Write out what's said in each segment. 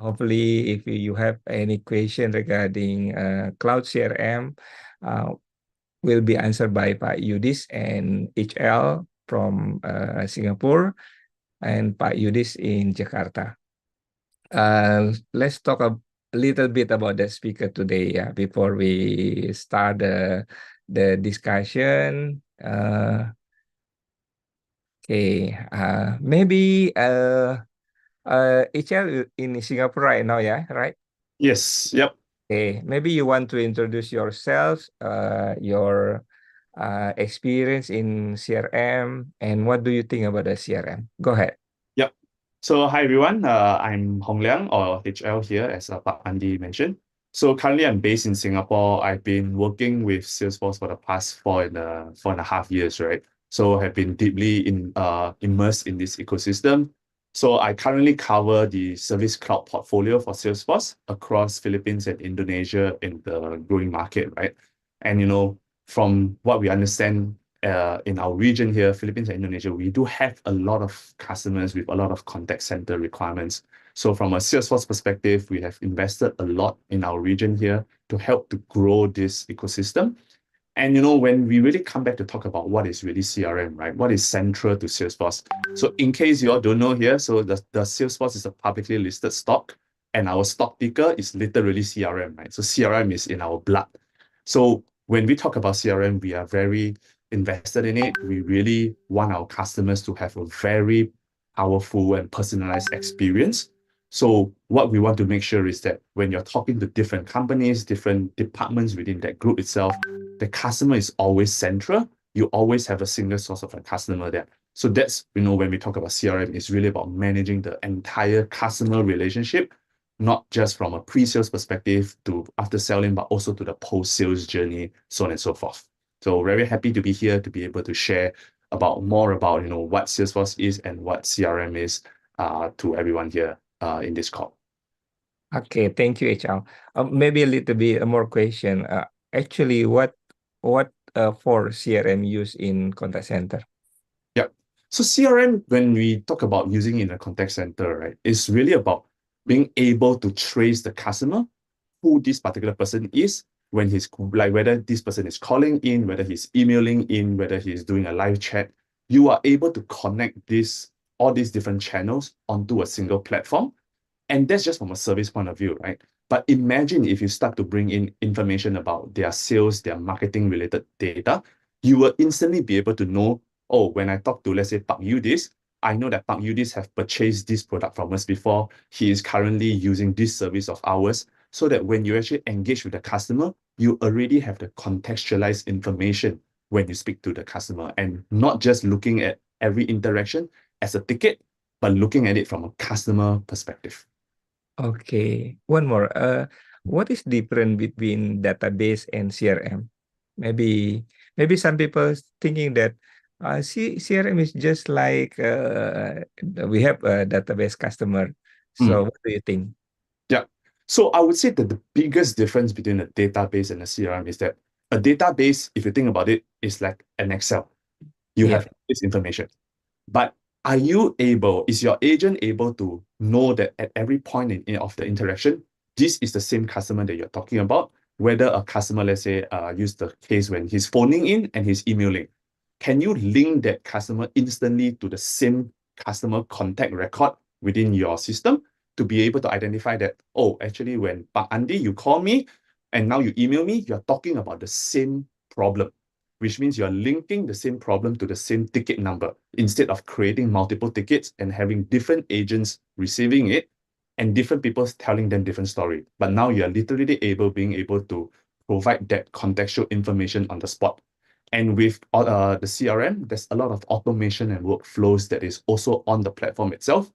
hopefully, if you have any question regarding Cloud CRM, will be answered by Pak Yudis and HL from Singapore and Pak Yudis in Jakarta. Let's talk a little bit about the speaker today, before we start the discussion. Okay, maybe HL in Singapore right now, yeah, right? Yes, yep. Okay, maybe you want to introduce yourself, your experience in CRM, and what do you think about the CRM? Go ahead. Yep. So hi everyone, I'm Hong Liang or HL here as Pak Andi mentioned. So currently I'm based in Singapore. I've been working with Salesforce for the past 4.5 years, right? So have been deeply immersed in this ecosystem. So I currently cover the Service Cloud portfolio for Salesforce across Philippines and Indonesia in the growing market, right? And from what we understand in our region here, Philippines and Indonesia, we do have a lot of customers with a lot of contact center requirements. So from a Salesforce perspective, we have invested a lot in our region here to help to grow this ecosystem. And when we really come back to talk about what is really CRM, right? What is central to Salesforce? So in case you all don't know here, so the Salesforce is a publicly listed stock, and our stock ticker is literally CRM, right? So CRM is in our blood. So when we talk about CRM, we are very invested in it. We really want our customers to have a very powerful and personalized experience. So what we want to make sure is that when you're talking to different companies, different departments within that group itself, the customer is always central. You always have a single source of a customer there. So that's, when we talk about CRM, it's really about managing the entire customer relationship, not just from a pre-sales perspective to after selling, but also to the post-sales journey, so on and so forth. So very happy to be here to be able to share more about what Salesforce is and what CRM is to everyone here in this call. Okay, thank you, HL. Maybe a little bit more question. Actually, what for CRM use in contact center? Yeah. So CRM, when we talk about using it in a contact center, right, it's really about being able to trace the customer, who this particular person is, when he's like whether this person is calling in, whether he's emailing in, whether he's doing a live chat. You are able to connect all these different channels onto a single platform. And that's just from a service point of view, right? But imagine if you start to bring in information about their sales, their marketing related data, you will instantly be able to know, oh, when I talk to, let's say, Pak Yudis, I know that Pak Yudis have purchased this product from us before. He is currently using this service of ours, so that when you actually engage with the customer, you already have the contextualized information when you speak to the customer, and not just looking at every interaction as a ticket, but looking at it from a customer perspective. Okay, one more. What is different between database and CRM? Maybe some people thinking that CRM is just like we have a database customer. So what do you think? Yeah. So I would say that the biggest difference between a database and a CRM is that a database, if you think about it, is like an Excel. You Yeah. have this information. But is your agent able to know that at every point of the interaction, this is the same customer that you're talking about? Whether a customer, let's say, use the case when he's phoning in and he's emailing, can you link that customer instantly to the same customer contact record within your system to be able to identify that, oh, actually, when Pak Andi, you call me and now you email me, you're talking about the same problem, which means you're linking the same problem to the same ticket number instead of creating multiple tickets and having different agents receiving it and different people telling them different story. But now you're literally being able to provide that contextual information on the spot. And with the CRM, there's a lot of automation and workflows that is also on the platform itself.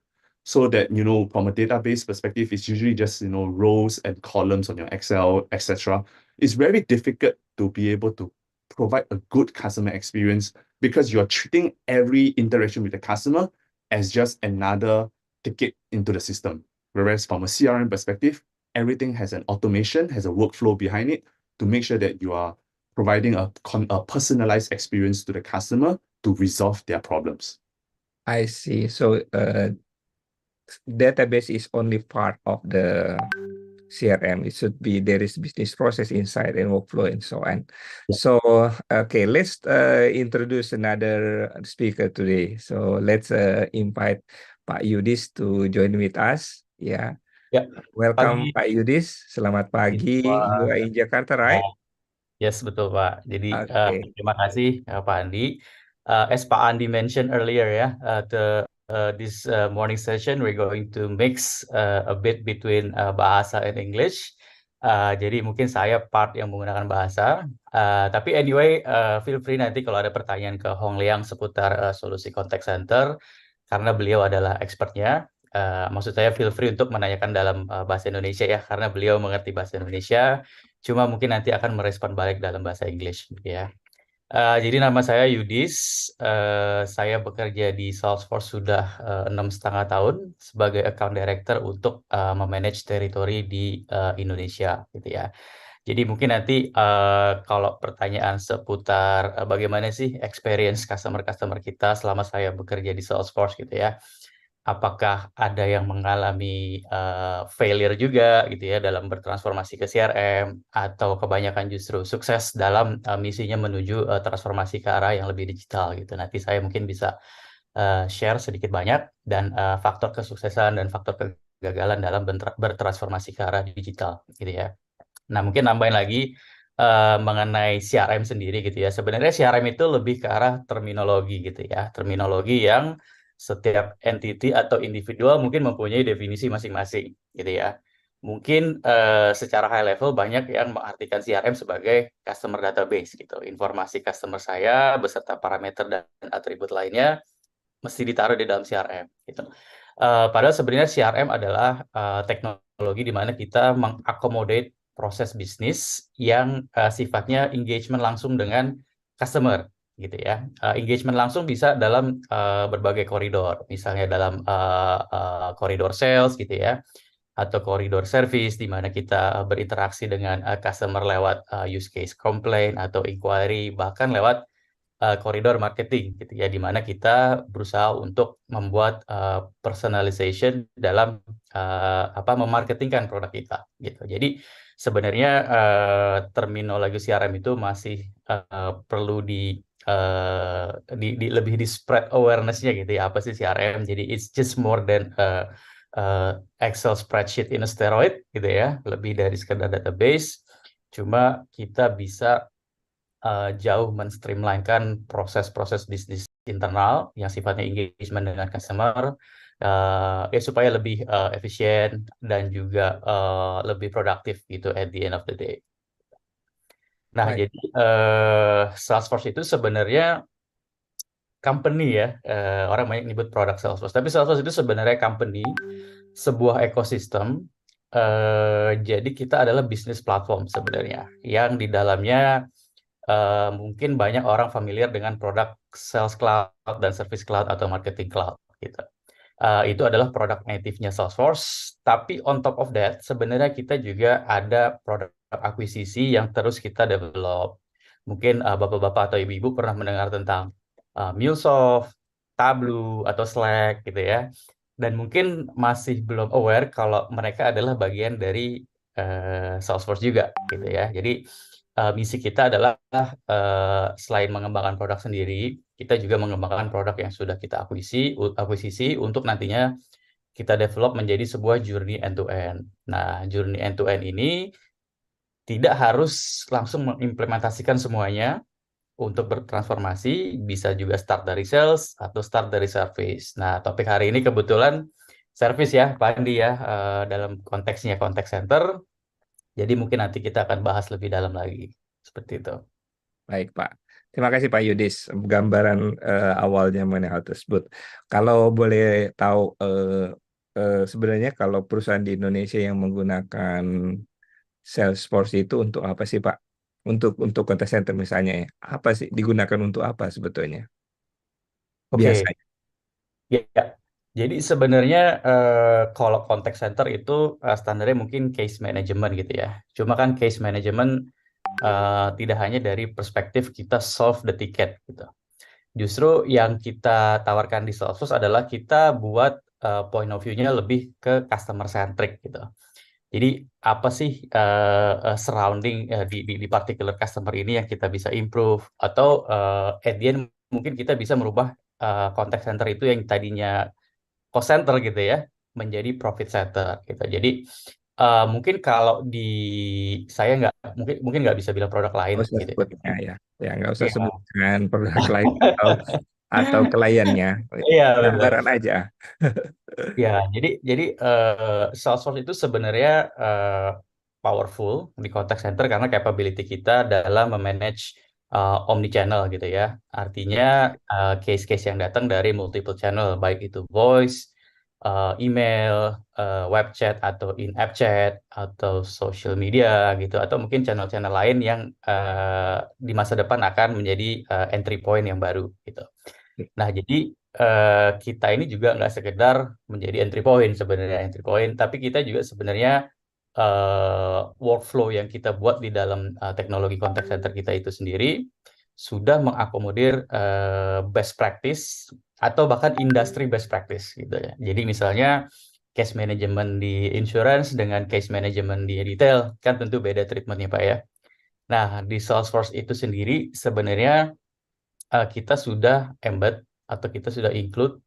So that, from a database perspective, it's usually just, rows and columns on your Excel, etc. It's very difficult to be able to provide a good customer experience because you're treating every interaction with the customer as just another ticket into the system. Whereas from a CRM perspective, everything has an automation, has a workflow behind it to make sure that you are providing a personalized experience to the customer to resolve their problems. I see. So database is only part of the CRM. It should be there is business process inside and workflow and so on. Yeah. So okay, let's introduce another speaker today. So let's invite Pak Yudis to join with us. Yeah. Ya, Welcome pagi. Pak Yudis. Selamat pagi. You are in Jakarta, right? Yes, betul Pak. Jadi Okay. terima kasih Pak Andi. As Pak Andi mentioned earlier ya, this morning session we're going to mix a bit between bahasa and English. Jadi mungkin saya part yang menggunakan bahasa. Tapi anyway, feel free nanti kalau ada pertanyaan ke Hong Liang seputar solusi contact center, karena beliau adalah expertnya. Maksud saya feel free untuk menanyakan dalam bahasa Indonesia ya, karena beliau mengerti bahasa Indonesia. Cuma mungkin nanti akan merespon balik dalam bahasa Inggris gitu ya. Jadi nama saya Yudis, saya bekerja di Salesforce sudah 6,5 tahun sebagai account director untuk memanage teritori di Indonesia gitu ya. Jadi mungkin nanti kalau pertanyaan seputar bagaimana sih experience customer-customer kita selama saya bekerja di Salesforce gitu ya. Apakah ada yang mengalami failure juga gitu ya dalam bertransformasi ke CRM, atau kebanyakan justru sukses dalam misinya menuju transformasi ke arah yang lebih digital gitu. Nanti saya mungkin bisa share sedikit banyak dan faktor kesuksesan dan faktor kegagalan dalam bertransformasi ke arah digital gitu ya. Nah, mungkin nambahin lagi mengenai CRM sendiri gitu ya. Sebenarnya CRM itu lebih ke arah terminologi gitu ya. Terminologi yang setiap entity atau individual mungkin mempunyai definisi masing-masing gitu ya. Mungkin secara high level banyak yang mengartikan CRM sebagai customer database gitu. Informasi customer saya beserta parameter dan atribut lainnya mesti ditaruh di dalam CRM gitu. Padahal sebenarnya CRM adalah teknologi di mana kita mengakomodate proses bisnis yang sifatnya engagement langsung dengan customer gitu ya. Engagement langsung bisa dalam berbagai koridor, misalnya dalam koridor sales gitu ya, atau koridor service di mana kita berinteraksi dengan customer lewat use case complaint atau inquiry, bahkan lewat koridor marketing gitu ya, di mana kita berusaha untuk membuat personalization dalam memarketingkan produk kita gitu. Jadi sebenarnya terminologi CRM itu masih perlu lebih di spread awareness-nya gitu ya, apa sih CRM. Jadi it's just more than Excel spreadsheet in a steroid gitu ya, lebih dari sekedar database. Cuma kita bisa jauh men-streamline-kan proses-proses bisnis internal yang sifatnya engagement dengan customer, ya supaya lebih efisien dan juga lebih produktif gitu at the end of the day. Nah, Baik. jadi Salesforce itu sebenarnya company ya, orang banyak nyebut produk Salesforce, tapi Salesforce itu sebenarnya company, sebuah ekosistem. Jadi kita adalah bisnis platform sebenarnya yang di dalamnya mungkin banyak orang familiar dengan produk Sales Cloud dan Service Cloud atau Marketing Cloud gitu. Itu adalah produk native-nya Salesforce, tapi on top of that sebenarnya kita juga ada produk akuisisi yang terus kita develop. Mungkin bapak-bapak atau ibu-ibu pernah mendengar tentang MuleSoft, Tableau atau Slack gitu ya. Dan mungkin masih belum aware kalau mereka adalah bagian dari Salesforce juga gitu ya. Jadi misi kita adalah selain mengembangkan produk sendiri, kita juga mengembangkan produk yang sudah kita akuisisi untuk nantinya kita develop menjadi sebuah journey end-to-end. Nah, journey end-to-end ini tidak harus langsung mengimplementasikan semuanya untuk bertransformasi, bisa juga start dari sales atau start dari service. Nah, topik hari ini kebetulan service ya, Pak Andi ya, dalam konteksnya contact center. Jadi mungkin nanti kita akan bahas lebih dalam lagi. Seperti itu. Baik, Pak. Terima kasih Pak Yudis, gambaran awalnya mengenai hal tersebut. Kalau boleh tahu, sebenarnya kalau perusahaan di Indonesia yang menggunakan Salesforce itu untuk apa sih, Pak? Untuk contact center misalnya ya, apa sih digunakan untuk apa sebetulnya? Oke, Biasanya. ya. Jadi sebenarnya kalau contact center itu standarnya mungkin case management gitu ya. Cuma kan case management tidak hanya dari perspektif kita solve the ticket gitu. Justru yang kita tawarkan di Salesforce adalah kita buat point of view-nya lebih ke customer centric gitu. Jadi apa sih surrounding di particular customer ini yang kita bisa improve, atau at the end mungkin kita bisa merubah contact center itu yang tadinya cost center gitu ya menjadi profit center gitu. Jadi mungkin kalau saya mungkin nggak bisa bilang produk lain Nggak usah gitu. sebutnya ya. Ya, nggak usah Iya, sebutkan produk lain atau kliennya. iya betul. Gambaran aja. Ya, jadi Salesforce itu sebenarnya powerful di contact center karena capability kita dalam memanage omni-channel gitu ya. Artinya case-case yang datang dari multiple channel, baik itu voice, email, web chat atau in-app chat atau social media gitu, atau mungkin channel-channel lain yang di masa depan akan menjadi entry point yang baru gitu. Nah, jadi kita ini juga nggak sekedar menjadi entry point, tapi kita juga sebenarnya workflow yang kita buat di dalam teknologi contact center kita itu sendiri sudah mengakomodir best practice atau bahkan industry best practice gitu ya. Jadi misalnya case management di insurance dengan case management di retail kan tentu beda treatmentnya Pak ya. Nah, di Salesforce itu sendiri sebenarnya kita sudah embed atau kita sudah include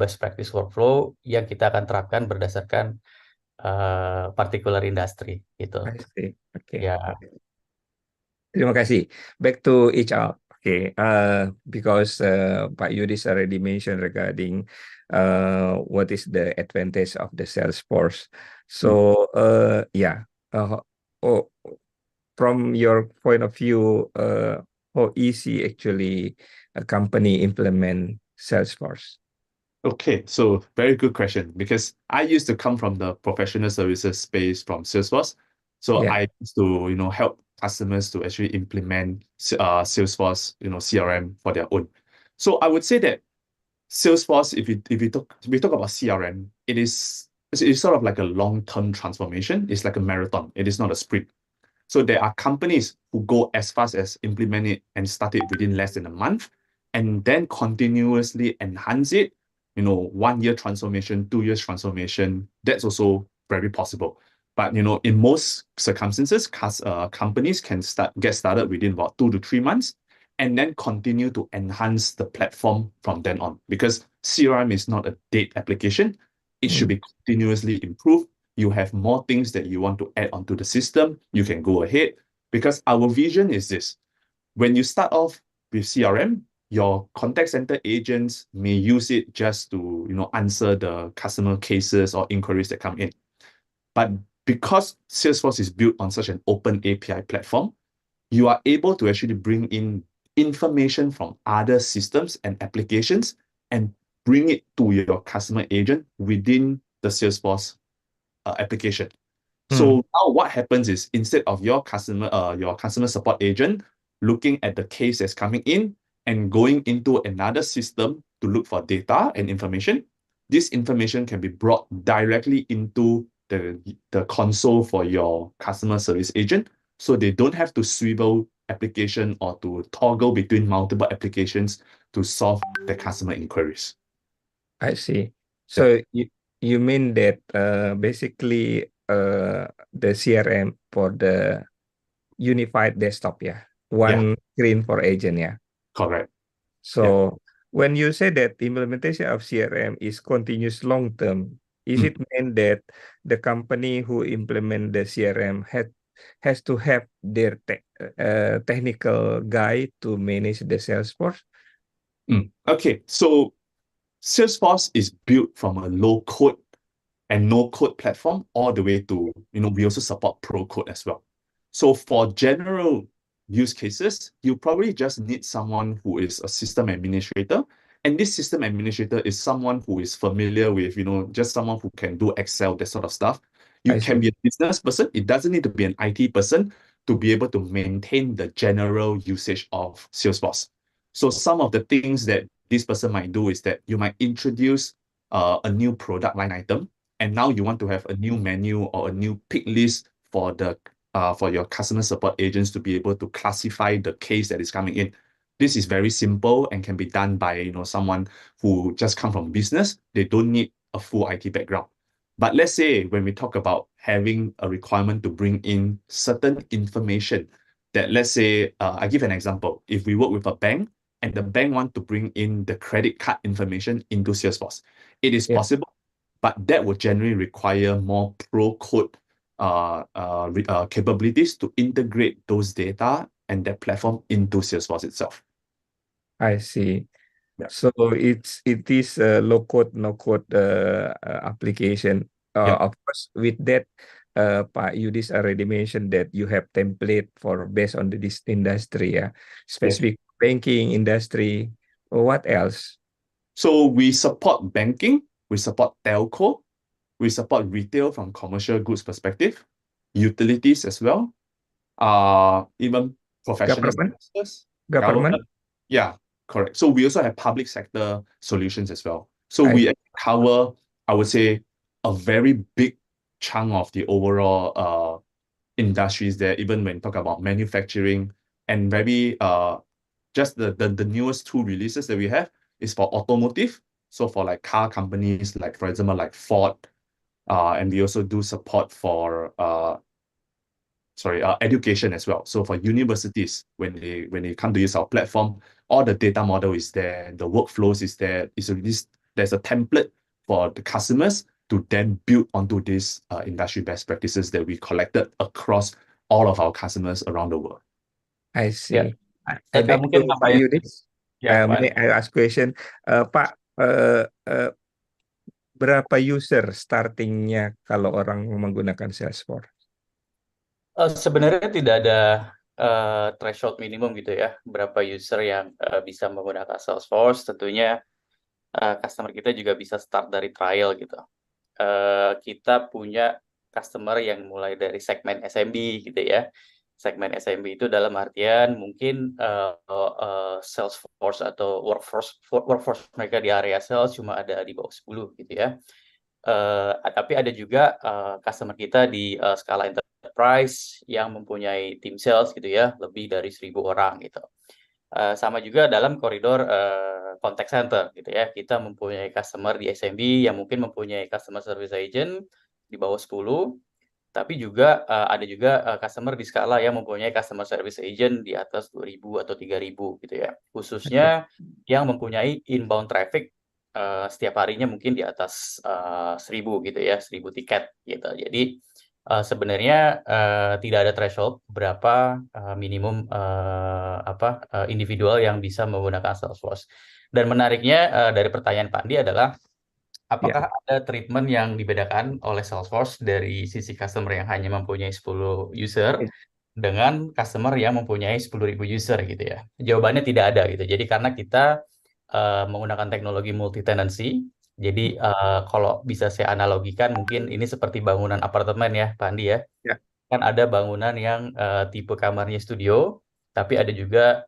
best practice workflow yang kita akan terapkan berdasarkan particular industry gitu. I see. Oke. Ya, Terima kasih. Back to HR. Okay, because Pak Yudis already mentioned regarding what is the advantage of the Salesforce. So, yeah, oh, from your point of view, how easy actually a company implement Salesforce? Okay, so very good question because I used to come from the professional services space from Salesforce. So Yeah, I used to, help customers to actually implement Salesforce, CRM for their own. So I would say that Salesforce, if we talk about CRM, it's sort of like a long-term transformation. It's like a marathon. It is not a sprint. So there are companies who go as fast as implement it and start it within less than a month, and then continuously enhance it. 1 year transformation, 2 years transformation. That's also very possible. But in most circumstances, companies can get started within about 2 to 3 months, and then continue to enhance the platform from then on. Because CRM is not a dead application; it should be continuously improved. You have more things that you want to add onto the system, you can go ahead. Because our vision is this: when you start off with CRM, your contact center agents may use it just to answer the customer cases or inquiries that come in. But because Salesforce is built on such an open API platform, you are able to actually bring in information from other systems and applications and bring it to your customer agent within the Salesforce application. So now what happens is, instead of your customer support agent looking at the case that's coming in and going into another system to look for data and information, this information can be brought directly into the console for your customer service agent. So they don't have to swivel application or to toggle between multiple applications to solve the customer inquiries. I see. So you mean that basically the CRM for the unified desktop, yeah, one screen for agent, yeah. Correct. So when you say that the implementation of CRM is continuous long term, is it mean that the company who implement the CRM has to have their technical guy to manage the Salesforce? Okay, so Salesforce is built from a low code and no code platform all the way to, we also support pro code as well. So for general use cases, you probably just need someone who is a system administrator. And this system administrator is someone who is familiar with, just someone who can do Excel, that sort of stuff. You can be a business person. It doesn't need to be an IT person to be able to maintain the general usage of Salesforce. So some of the things that this person might do is that you might introduce a new product line item, and now you want to have a new menu or a new pick list for your customer support agents to be able to classify the case that is coming in. this is very simple and can be done by someone who just come from business. They don't need a full IT background. But let's say when we talk about having a requirement to bring in certain information that, let's say, I give an example. If we work with a bank and the bank want to bring in the credit card information into Salesforce, it is possible, but that would generally require more pro code capabilities to integrate those data and that platform into Salesforce itself. I see. Yeah. So it is a low code, no code application. Yeah. Of course, with that, Pak Yudis already mentioned that you have template for based on this industry, specific banking industry. What else? So we support banking, we support telco, we support retail from commercial goods perspective, utilities as well, even professional Government? services, Government? Yeah, correct. So we also have public sector solutions as well. So I- we cover, I would say, a very big chunk of the overall industries there, even when talk about manufacturing, and very just the newest two releases that we have is for automotive. So for like car companies, like for example, like Ford, and we also do support for education as well. So for universities, when they come to use our platform, all the data model is there, the workflows is there. There's a template for the customers to then build onto these industry best practices that we collected across all of our customers around the world. I see. Ya. Back Mungkin to Pak Yudis. Ya, Pak. May I ask question? Pak, berapa user startingnya kalau orang menggunakan Salesforce? Sebenarnya tidak ada threshold minimum gitu ya, berapa user yang bisa menggunakan Salesforce. Tentunya customer kita juga bisa start dari trial gitu. Kita punya customer yang mulai dari segmen SMB gitu ya. Segmen SMB itu dalam artian mungkin Salesforce atau workforce mereka di area sales cuma ada di bawah 10 gitu ya. Tapi ada juga customer kita di skala enterprise yang mempunyai tim sales gitu ya, lebih dari 1.000 orang gitu. Sama juga dalam koridor contact center gitu ya. Kita mempunyai customer di SMB yang mungkin mempunyai customer service agent di bawah 10, tapi juga ada juga customer di skala yang mempunyai customer service agent di atas 2.000 atau 3.000 gitu ya. Khususnya yang mempunyai inbound traffic setiap harinya mungkin di atas 1.000 gitu ya, 1.000 tiket gitu. Jadi sebenarnya tidak ada threshold berapa minimum individual yang bisa menggunakan Salesforce. Dan menariknya dari pertanyaan Pak Andi adalah apakah ada treatment yang dibedakan oleh Salesforce dari sisi customer yang hanya mempunyai 10 user dengan customer yang mempunyai 10.000 user gitu ya? Jawabannya tidak ada gitu. Jadi karena kita menggunakan teknologi multi tenancy. Jadi kalau bisa saya analogikan mungkin ini seperti bangunan apartemen ya, Pak Andi ya. Ya. Kan ada bangunan yang tipe kamarnya studio, tapi ada juga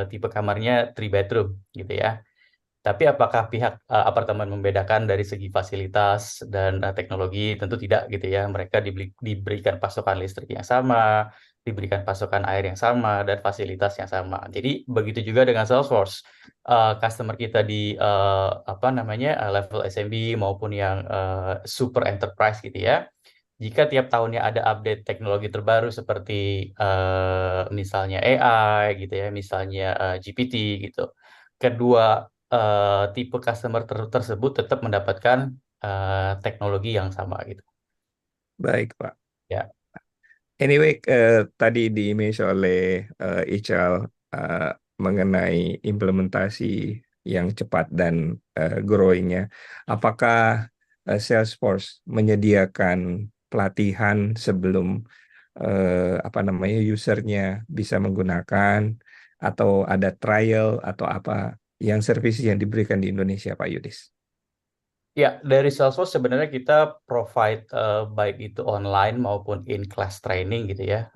tipe kamarnya 3 bedroom gitu ya. Tapi apakah pihak apartemen membedakan dari segi fasilitas dan teknologi? Tentu tidak gitu ya. Mereka diberikan pasokan listrik yang sama, diberikan pasokan air yang sama, dan fasilitas yang sama. Jadi begitu juga dengan Salesforce. Customer kita di level SMB maupun yang super enterprise gitu ya. Jika tiap tahunnya ada update teknologi terbaru seperti misalnya AI gitu ya, misalnya GPT gitu. Kedua tipe customer tersebut tetap mendapatkan teknologi yang sama gitu. Baik, Pak. Ya. Anyway, tadi di-mention oleh Ical mengenai implementasi yang cepat dan growing-nya. Apakah Salesforce menyediakan pelatihan sebelum usernya bisa menggunakan atau ada trial atau apa yang service yang diberikan di Indonesia, Pak Yudis? Ya, dari Salesforce sebenarnya kita provide baik itu online maupun in-class training gitu ya,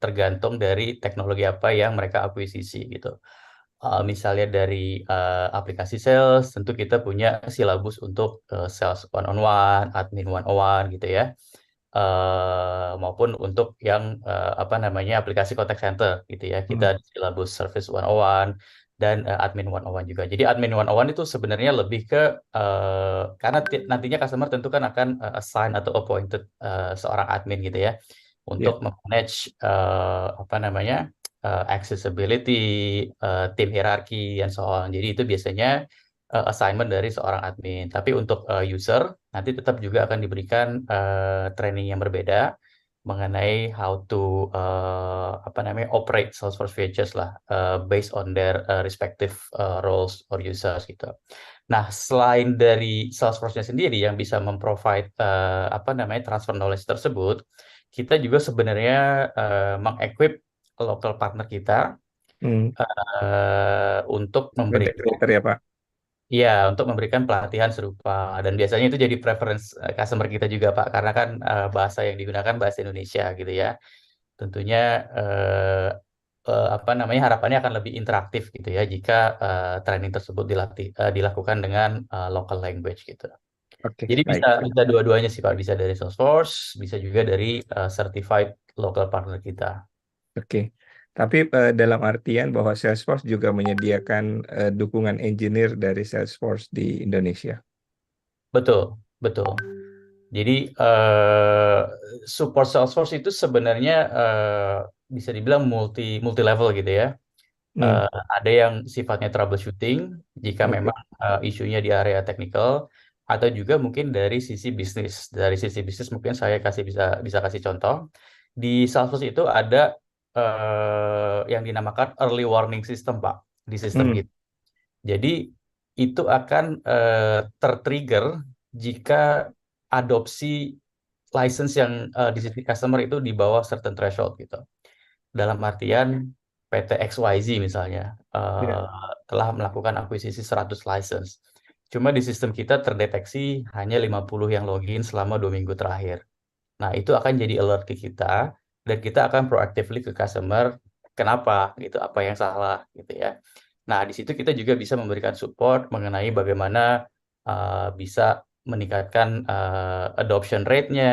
tergantung dari teknologi apa yang mereka akuisisi gitu. Misalnya dari aplikasi sales, tentu kita punya silabus untuk sales one-on-one, admin one-on-one gitu ya. maupun untuk yang aplikasi contact center gitu ya. Kita di silabus Service 101 dan Admin 101 juga. Jadi Admin 101 itu sebenarnya lebih ke karena nantinya customer tentu kan akan assign atau appointed seorang admin gitu ya untuk memanage accessibility, tim hierarki, and so on. Jadi itu biasanya assignment dari seorang admin. Tapi untuk user nanti tetap juga akan diberikan training yang berbeda mengenai how to operate Salesforce features lah, based on their respective roles or users gitu. Nah, selain dari Salesforce-nya sendiri yang bisa memprovide transfer knowledge tersebut, kita juga sebenarnya mengequip local partner kita untuk memberikan Integrator ya Pak. Iya, untuk memberikan pelatihan serupa. Dan biasanya itu jadi preference customer kita juga, Pak, karena kan bahasa yang digunakan bahasa Indonesia gitu ya. Tentunya harapannya akan lebih interaktif gitu ya jika training tersebut dilakukan dengan local language gitu. Oke, Jadi baik. bisa dua-duanya sih Pak, bisa dari Salesforce, bisa juga dari certified local partner kita. Oke. Tapi dalam artian bahwa Salesforce juga menyediakan dukungan engineer dari Salesforce di Indonesia. Betul, betul. Jadi support Salesforce itu sebenarnya bisa dibilang multi level gitu ya. Ada yang sifatnya troubleshooting jika Oke. memang isunya di area technical, atau juga mungkin dari sisi bisnis. Dari sisi bisnis mungkin saya bisa kasih contoh. Di Salesforce itu ada yang dinamakan early warning system, Pak, di sistem kita. Jadi itu akan tertrigger jika adopsi license yang di sisi customer itu di bawah certain threshold gitu. Dalam artian PT XYZ misalnya telah melakukan akuisisi 100 license. Cuma di sistem kita terdeteksi hanya 50 yang login selama 2 minggu terakhir. Nah, itu akan jadi alert ke kita dan kita akan proactively ke customer, kenapa gitu, apa yang salah gitu ya. Nah, di situ kita juga bisa memberikan support mengenai bagaimana bisa meningkatkan adoption rate-nya,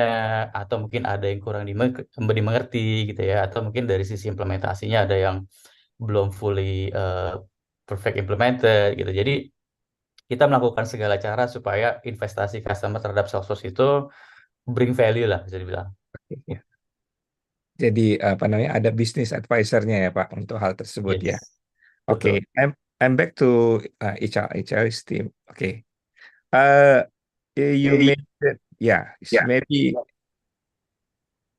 atau mungkin ada yang kurang dimengerti gitu ya, atau mungkin dari sisi implementasinya ada yang belum fully perfect implemented gitu. Jadi kita melakukan segala cara supaya investasi customer terhadap Salesforce itu bring value lah, bisa dibilang. Ya. Jadi ada business advisor-nya ya Pak untuk hal tersebut ya. Yes, Oke, betul. I'm back to HR's team. Okay. You mentioned,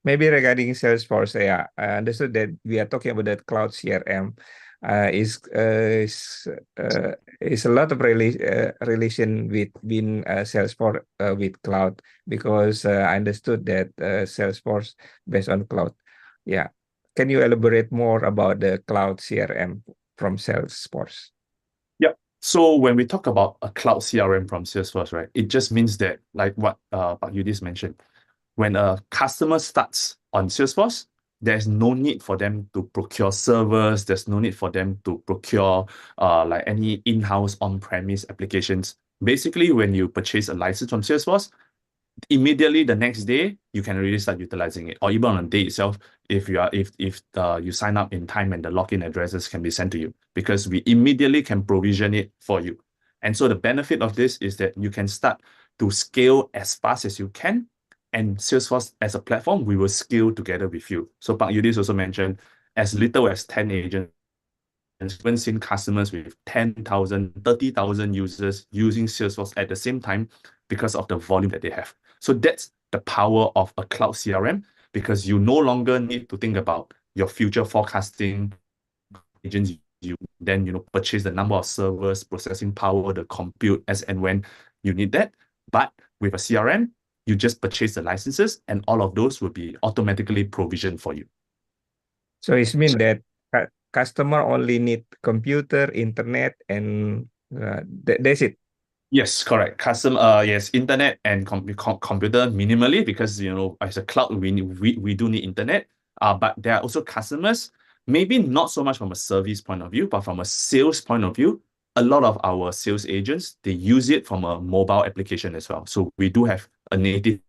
maybe regarding Salesforce, yeah, I understood that we are talking about that Cloud CRM. Is a lot of relation between Salesforce with cloud, because I understood that Salesforce based on cloud. Yeah, can you elaborate more about the Cloud CRM from Salesforce? Yeah. So when we talk about a cloud CRM from Salesforce, right, it just means that, like what Pak Yudis mentioned, when a customer starts on Salesforce, there's no need for them to procure servers. There's no need for them to procure like any in-house on-premise applications. Basically, when you purchase a license from Salesforce, immediately the next day you can really start utilizing it, or even on the day itself, if you sign up in time and the login addresses can be sent to you, because we immediately can provision it for you. And so the benefit of this is that you can start to scale as fast as you can, and Salesforce as a platform, we will scale together with you. So Pak Yudis also mentioned as little as 10 agents, and even seen customers with 10,000, 30,000 users using Salesforce at the same time because of the volume that they have. So that's the power of a cloud CRM, because you no longer need to think about your future forecasting agents. You then purchase the number of servers, processing power, the compute as and when you need that. But with a CRM, you just purchase the licenses, and all of those will be automatically provisioned for you. So it means that customer only need computer, internet, and that's it. Yes, correct. Yes, internet and computer minimally, because as a cloud we do need internet. But there are also customers, maybe not so much from a service point of view, but from a sales point of view. A lot of our sales agents, they use it from a mobile application as well. So we do have a native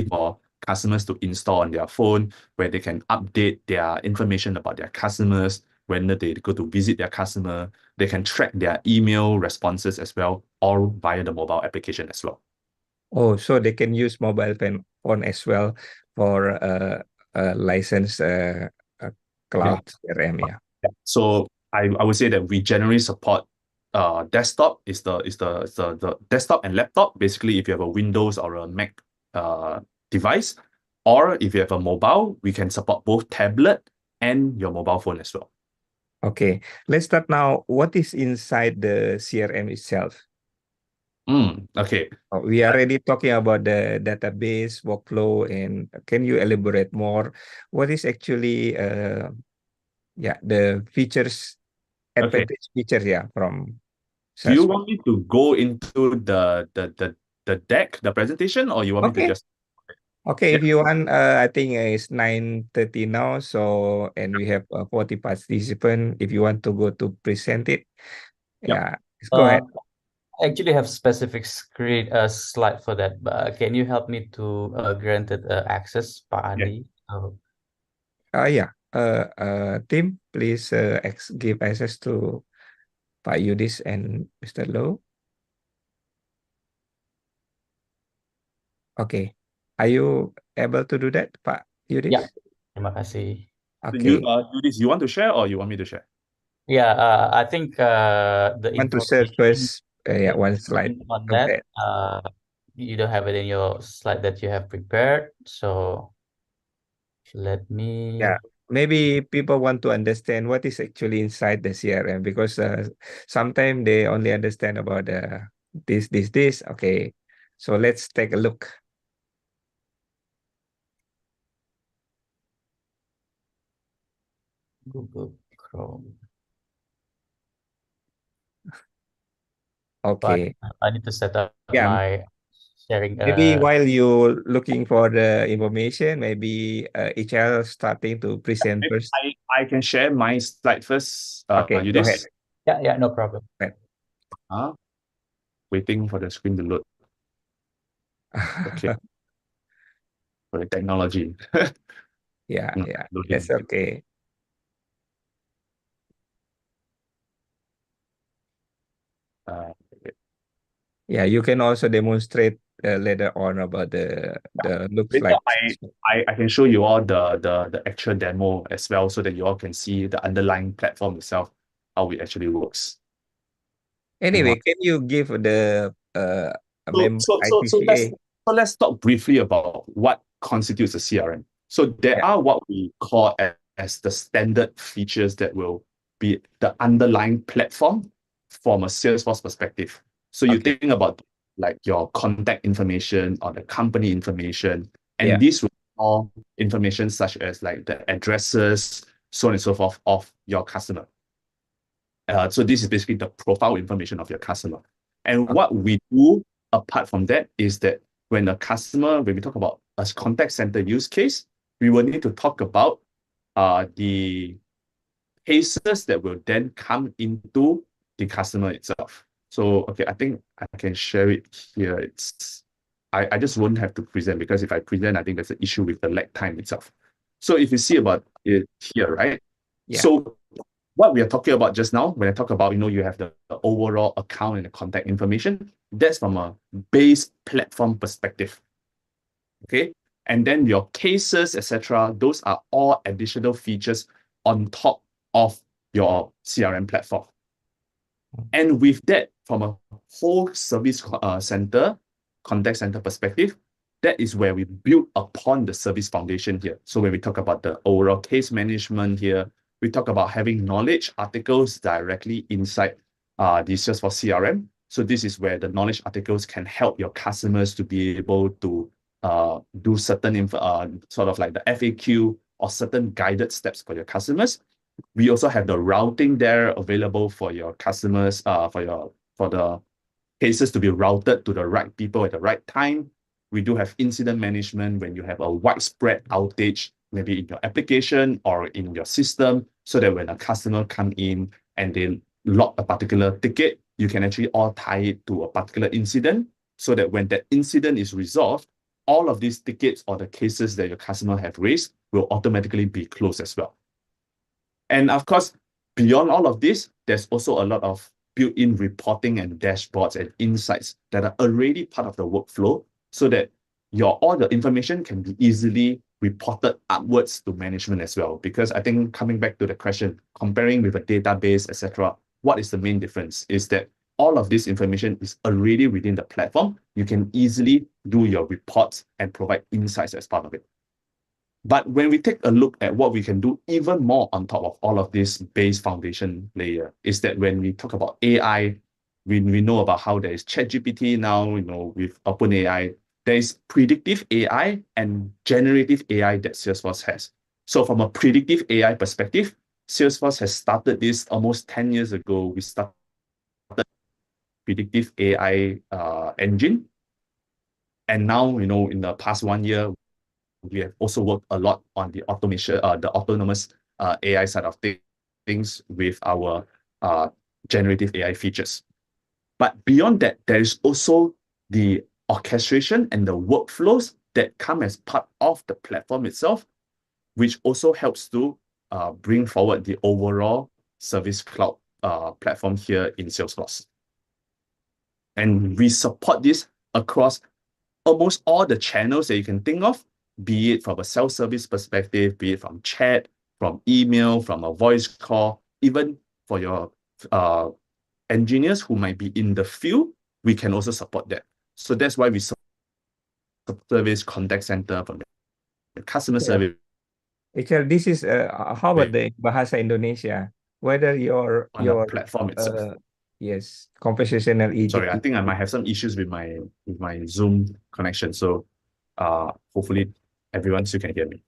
for customers to install on their phone, where they can update their information about their customers, when they go to visit their customer, they can track their email responses as well, all via the mobile application as well. Oh, so they can use mobile phone as well for license Cloud CRM, yeah. So I would say that we generally support desktop is the desktop and laptop. Basically, if you have a Windows or a Mac device, or if you have a mobile, we can support both tablet and your mobile phone as well. Okay, let's start now. What is inside the CRM itself? Okay. We are already talking about the database, workflow, and can you elaborate more? What is actually the features, advantage features, from Do you Salesforce? want me to go into the deck, the presentation, or you want me to just? Okay, if you want, I think it's 9:30 now, so, and we have 40 participants. If you want to go to present it, let's go ahead. I actually have specific screen slide for that, but can you help me to granted access, Pak Andi? Tim, please give access to Pak Yudis and Mr. Low. Okay, are you able to do that, Pak Yudis? Ya, terima kasih. You, Okay. Yudis, you want to share or you want me to share? Yeah, I think the Want to share first, one slide on of that, that. you don't have it in your slide that you have prepared. So let me. Yeah, maybe people want to understand what is actually inside the CRM, because sometimes they only understand about this. Okay, so let's take a look. Google Chrome. Okay. But I need to set up Yeah. my sharing. Maybe while you're looking for the information, maybe HL starting to present first. I can share my slide first. Okay, go ahead. Yeah, no problem. Waiting for the screen to load. Okay. For the technology. Yeah, loading. that's okay. Yeah, you can also demonstrate later on about the looks Later, like. I can show you all the actual demo as well, so that you all can see the underlying platform itself, how it actually works. Anyway, can you give the ICCA? So let's talk briefly about what constitutes a CRM. So there are what we call as the standard features that will be the underlying platform from a Salesforce perspective. So you think about like your contact information or the company information, and these will be all information such as like the addresses, so on and so forth of your customer. So this is basically the profile information of your customer. And what we do apart from that is that when we talk about a contact center use case, we will need to talk about the cases that will then come into the customer itself. So, okay, I think I can share it here. I just won't have to present, because if I present, I think there's an issue with the lag time itself. So if you see about it here, right? Yeah. So what we are talking about just now, when I talk about, you have the overall account and the contact information, that's from a base platform perspective. Okay. And then your cases, etc., those are all additional features on top of your CRM platform. And with that, from a whole service center, contact center perspective, that is where we build upon the service foundation here. So when we talk about the overall case management here, we talk about having knowledge articles directly inside the Salesforce CRM. So this is where the knowledge articles can help your customers to be able to do certain sort of like the FAQ or certain guided steps for your customers. We also have the routing there available for your customers, for the cases to be routed to the right people at the right time. We do have incident management when you have a widespread outage, maybe in your application or in your system, so that when a customer come in and they log a particular ticket, you can actually all tie it to a particular incident, so that when that incident is resolved, all of these tickets or the cases that your customer have raised will automatically be closed as well. And of course, beyond all of this, there's also a lot of built-in reporting and dashboards and insights that are already part of the workflow so that all the information can be easily reported upwards to management as well. Because I think coming back to the question, comparing with a database, etc., what is the main difference is that all of this information is already within the platform. You can easily do your reports and provide insights as part of it. But when we take a look at what we can do even more on top of all of this base foundation layer, is that when we talk about AI, we know about how there is ChatGPT now, with OpenAI, there is predictive AI and generative AI that Salesforce has. So from a predictive AI perspective, Salesforce has started this almost 10 years ago. We started predictive AI engine. And now, in the past 1 year, we have also worked a lot on the automation, the autonomous AI side of things with our generative AI features. But beyond that, there is also the orchestration and the workflows that come as part of the platform itself, which also helps to bring forward the overall Service Cloud platform here in Salesforce. And we support this across almost all the channels that you can think of, be it from a self-service perspective, be it from chat, from email, from a voice call, even for your engineers who might be in the field, we can also support that. So that's why we support service contact center from the customer service. HL, this is how about the Bahasa Indonesia? Whether your platform itself. Yes, conversational agent. Sorry, I think I might have some issues with my Zoom connection. So hopefully everyone still can hear me.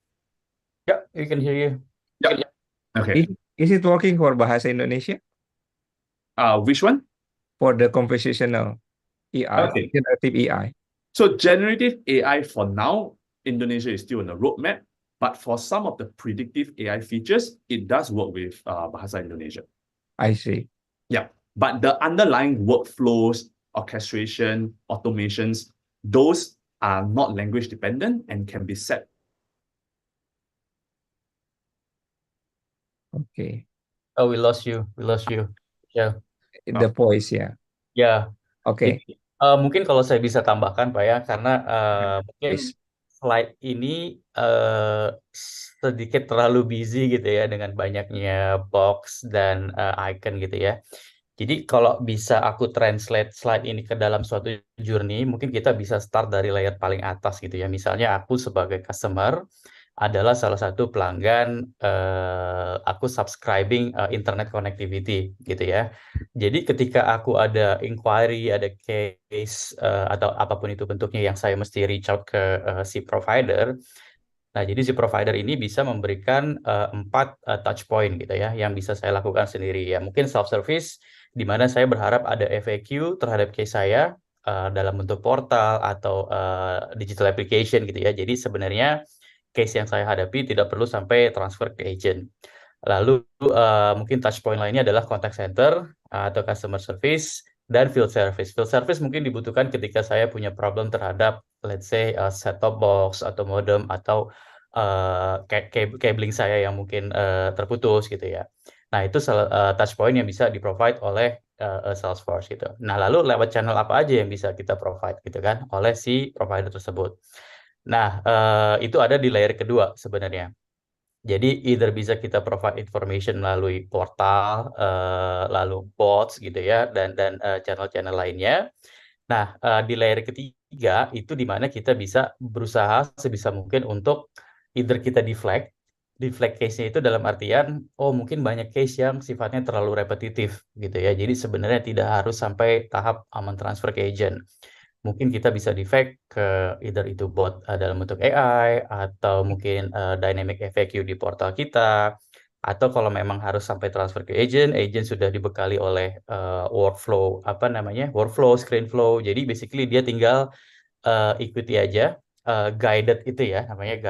Yeah, we can hear you. Yeah. Okay. Is it working for Bahasa Indonesia? Which one? For the conversational AI, Okay. generative AI. So generative AI for now, Indonesia is still on the roadmap, but for some of the predictive AI features, it does work with Bahasa Indonesia. I see. Yeah, but the underlying workflows, orchestration, automations, those are not language dependent and can be set. Okay. Oh, we lost you. Yeah. The voice, yeah. Ya, Okay. Jadi, mungkin kalau saya bisa tambahkan Pak ya, karena mungkin Please. slide ini sedikit terlalu busy gitu ya dengan banyaknya box dan icon gitu ya. Jadi kalau bisa aku translate slide ini ke dalam suatu journey, mungkin kita bisa start dari layer paling atas gitu ya. Misalnya aku sebagai customer adalah salah satu pelanggan, aku subscribing internet connectivity gitu ya. Jadi ketika aku ada inquiry, ada case, atau apapun itu bentuknya yang saya mesti reach out ke si provider. Nah, jadi si provider ini bisa memberikan 4 touch point gitu ya, yang bisa saya lakukan sendiri ya. Mungkin self-service, di mana saya berharap ada FAQ terhadap case saya dalam bentuk portal atau digital application gitu ya. Jadi sebenarnya case yang saya hadapi tidak perlu sampai transfer ke agent. Lalu mungkin touch point lainnya adalah contact center atau customer service dan field service. Field service mungkin dibutuhkan ketika saya punya problem terhadap let's say set-top box atau modem atau cabling saya yang mungkin terputus gitu ya. Nah, itu touch point yang bisa di-provide oleh Salesforce gitu. Nah, lalu lewat channel apa aja yang bisa kita provide gitu kan oleh si provider tersebut. Nah, itu ada di layer kedua sebenarnya. Jadi either bisa kita provide information melalui portal, lalu bots gitu ya, dan channel-channel lainnya. Nah, di layer ketiga itu di mana kita bisa berusaha sebisa mungkin untuk either kita deflect case-nya itu dalam artian, oh mungkin banyak case yang sifatnya terlalu repetitif gitu ya. Jadi sebenarnya tidak harus sampai tahap aman transfer ke agent. Mungkin kita bisa defect ke either itu bot dalam bentuk AI atau mungkin dynamic FAQ di portal kita, atau kalau memang harus sampai transfer ke agent sudah dibekali oleh workflow screen flow. Jadi basically dia tinggal ikuti aja guided itu ya, namanya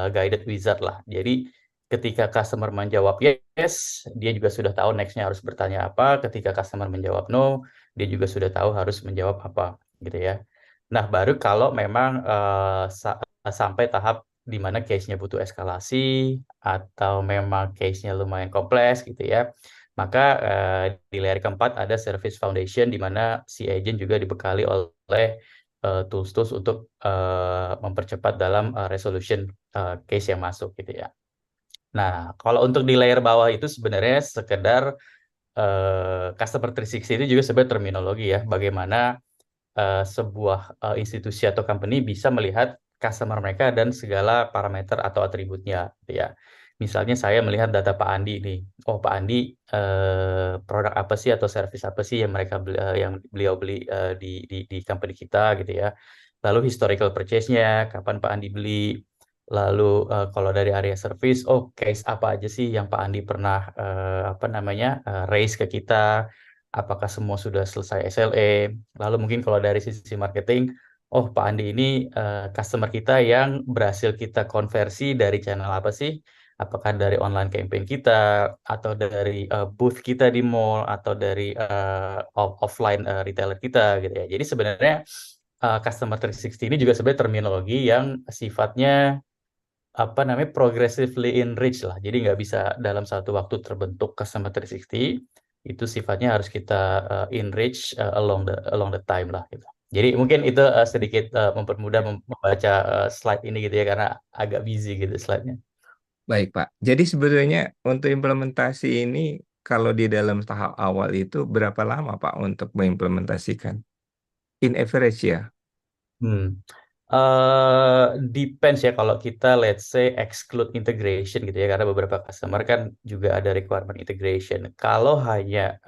guided wizard lah. Jadi ketika customer menjawab yes, dia juga sudah tahu next-nya harus bertanya apa. Ketika customer menjawab no, dia juga sudah tahu harus menjawab apa gitu ya. Nah, baru kalau memang sampai tahap di mana case-nya butuh eskalasi atau memang case-nya lumayan kompleks gitu ya, maka di layer keempat ada service foundation di mana si agent juga dibekali oleh tools-tools untuk mempercepat dalam resolution case yang masuk gitu ya. Nah, kalau untuk di layer bawah itu sebenarnya sekedar customer 360 itu juga sebenarnya terminologi ya, bagaimana sebuah institusi atau company bisa melihat customer mereka dan segala parameter atau atributnya, gitu ya. Misalnya saya melihat data Pak Andi nih, oh Pak Andi produk apa sih atau service apa sih yang yang beliau beli di company kita gitu ya. Lalu historical purchase-nya, kapan Pak Andi beli. Lalu kalau dari area service, oh case apa aja sih yang Pak Andi pernah raise ke kita, apakah semua sudah selesai SLA. Lalu mungkin kalau dari sisi marketing, oh Pak Andi ini customer kita yang berhasil kita konversi dari channel apa sih? Apakah dari online campaign kita, atau dari booth kita di mall, atau dari offline retailer kita gitu ya. Jadi sebenarnya customer 360 ini juga sebenarnya terminologi yang sifatnya progressively enrich lah. Jadi nggak bisa dalam satu waktu terbentuk customer 360. Itu sifatnya harus kita enrich along the time lah gitu. Jadi mungkin itu sedikit mempermudah membaca slide ini gitu ya, karena agak busy gitu slide-nya. Baik, Pak. Jadi sebetulnya untuk implementasi ini, kalau di dalam tahap awal itu berapa lama, Pak, untuk mengimplementasikan? In average ya? Hmm. Depends ya, kalau kita let's say exclude integration gitu ya, karena beberapa customer kan juga ada requirement integration. Kalau hanya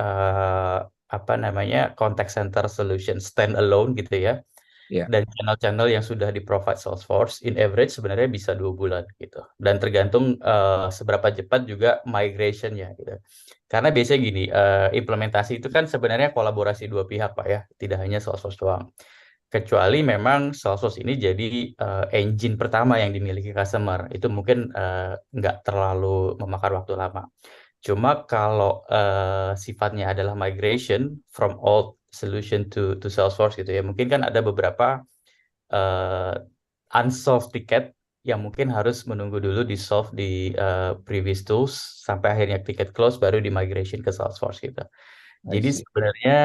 contact center solution standalone gitu ya, Ya, dan channel-channel yang sudah di provide Salesforce, in average sebenarnya bisa 2 bulan gitu. Dan tergantung seberapa cepat juga migration-nya gitu. Karena biasanya gini, implementasi itu kan sebenarnya kolaborasi dua pihak Pak ya, tidak hanya Salesforce doang. Kecuali memang Salesforce ini jadi engine pertama yang dimiliki customer, itu mungkin nggak terlalu memakan waktu lama. Cuma kalau sifatnya adalah migration from old solution to Salesforce gitu ya, mungkin kan ada beberapa uh, unsolved ticket yang mungkin harus menunggu dulu di solve di previous tools sampai akhirnya ticket close baru di migration ke Salesforce gitu. I Jadi see. sebenarnya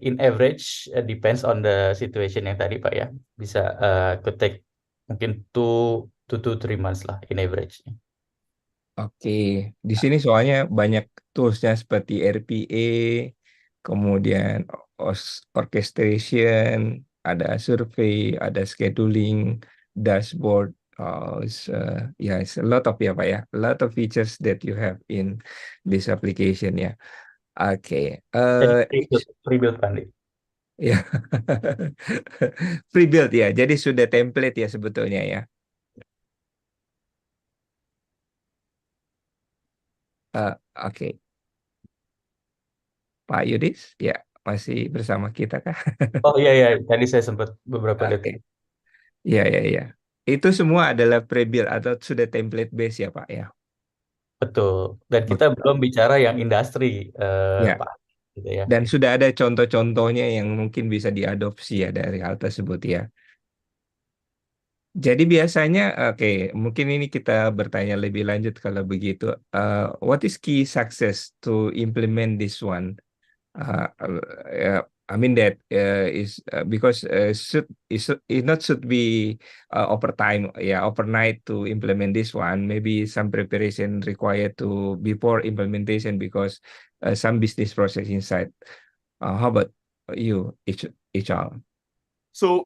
in average depends on the situation yang tadi Pak ya. Bisa could take mungkin 2 to 3 months lah in average. Oke, di sini soalnya banyak toolsnya seperti RPA, kemudian orchestration, ada survei, ada scheduling, dashboard. Yeah, it's a lot of ya Pak ya, a lot of features that you have in this application ya. Oke, Jadi pre-build Pak Andi. ya, pre-built ya, jadi sudah template ya sebetulnya ya. Oke, Pak Yudis, ya masih bersama kita kah? Oh iya iya, tadi saya sempat beberapa detik. Oke. Iya, iya, iya. Itu semua adalah pre-built atau sudah template base ya, Pak ya? Betul. Dan kita Betul. belum bicara yang industri Ya, Pak gitu ya. dan sudah ada contoh-contohnya yang mungkin bisa diadopsi ya dari hal tersebut ya. Jadi biasanya, oke, mungkin ini kita bertanya lebih lanjut kalau begitu. What is key success to implement this one? I mean that is because it not should be overtime, yeah, overnight to implement this one. Maybe some preparation required to before implementation because some business process inside. How about you, HR? So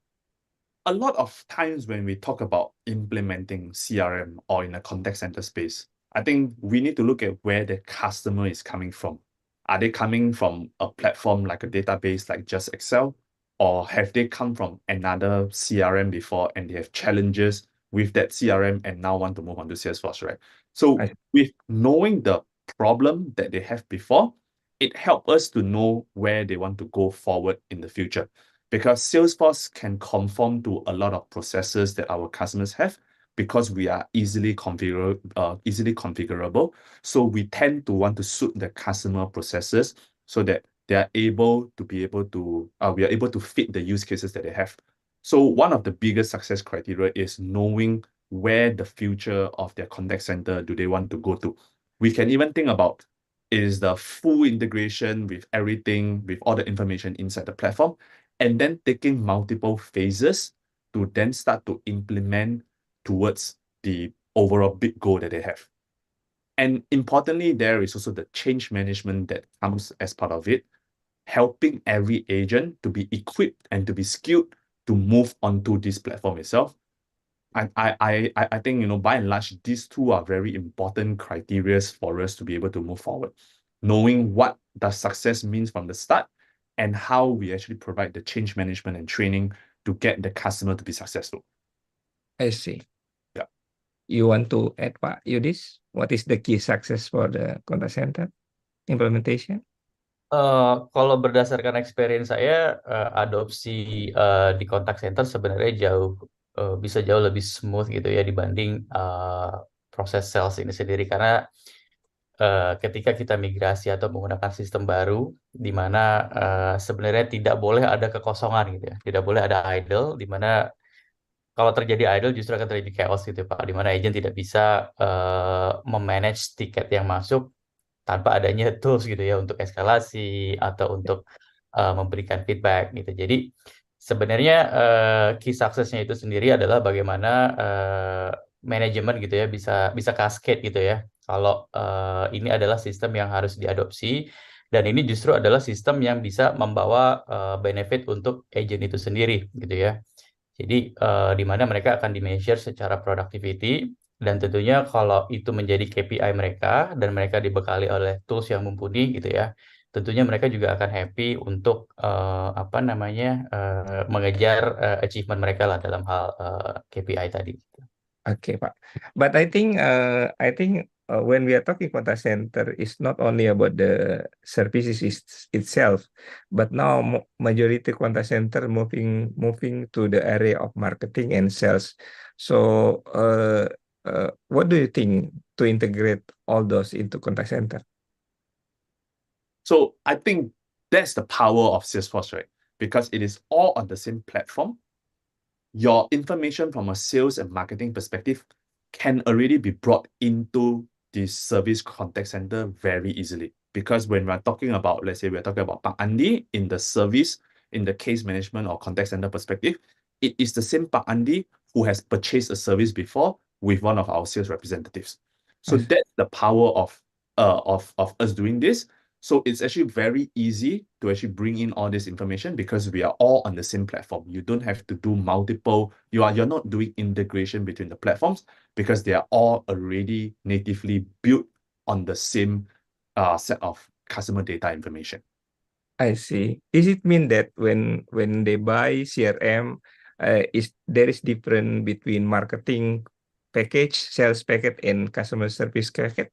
a lot of times when we talk about implementing CRM or in a contact center space, I think we need to look at where the customer is coming from. Are they coming from a platform like a database like just Excel? Or have they come from another CRM before and they have challenges with that CRM and now want to move on to Salesforce, right? So I, with knowing the problem that they have before, it helps us to know where they want to go forward in the future, because Salesforce can conform to a lot of processes that our customers have because we are easily configurable. So we tend to want to suit the customer processes so that they are able to we are able to fit the use cases that they have. So one of the biggest success criteria is knowing where the future of their contact center do they want to go to. We can even think about is the full integration with everything, with all the information inside the platform, and then taking multiple phases to then start to implement towards the overall big goal that they have. And importantly, there is also the change management that comes as part of it, helping every agent to be equipped and to be skilled to move onto this platform itself. I think, by and large, these two are very important criteria for us to be able to move forward. Knowing what does success means from the start and how we actually provide the change management and training to get the customer to be successful. I see. Yeah. You want to add, Pak Yudis? What is the key success for the contact center implementation? Kalau berdasarkan experience saya, adopsi di contact center sebenarnya bisa jauh lebih smooth gitu ya dibanding proses sales ini sendiri, karena ketika kita migrasi atau menggunakan sistem baru, di mana sebenarnya tidak boleh ada kekosongan gitu ya, tidak boleh ada idle, di mana kalau terjadi idle justru akan terjadi chaos gitu Pak, di mana agent tidak bisa memanage tiket yang masuk tanpa adanya tools gitu ya untuk eskalasi atau untuk memberikan feedback gitu. Jadi sebenarnya key success-nya itu sendiri adalah bagaimana manajemen gitu ya bisa cascade gitu ya. Kalau ini adalah sistem yang harus diadopsi, dan ini justru adalah sistem yang bisa membawa benefit untuk agent itu sendiri gitu ya. Jadi di mana mereka akan di-measure secara productivity, dan tentunya kalau itu menjadi KPI mereka dan mereka dibekali oleh tools yang mumpuni gitu ya, tentunya mereka juga akan happy untuk mengejar achievement mereka lah dalam hal KPI tadi. Okay, Pak. But I think when we are talking contact center, it's not only about the services itself, but now majority contact center moving to the area of marketing and sales. So, what do you think to integrate all those into contact center? So I think that's the power of Salesforce, right? Because it is all on the same platform. Your information from a sales and marketing perspective can already be brought into the service contact center very easily. Because when we're talking about, let's say we're talking about Pak Andi in the service, in the case management or contact center perspective, it is the same Pak Andi who has purchased a service before with one of our sales representatives. So Yes. that's the power of us doing this. So it's actually very easy to actually bring in all this information because we are all on the same platform. You don't have to do multiple, you're not doing integration between the platforms because they are all already natively built on the same set of customer data information. I see. Is it mean that when they buy CRM, there is different between marketing package, sales package, and customer service package?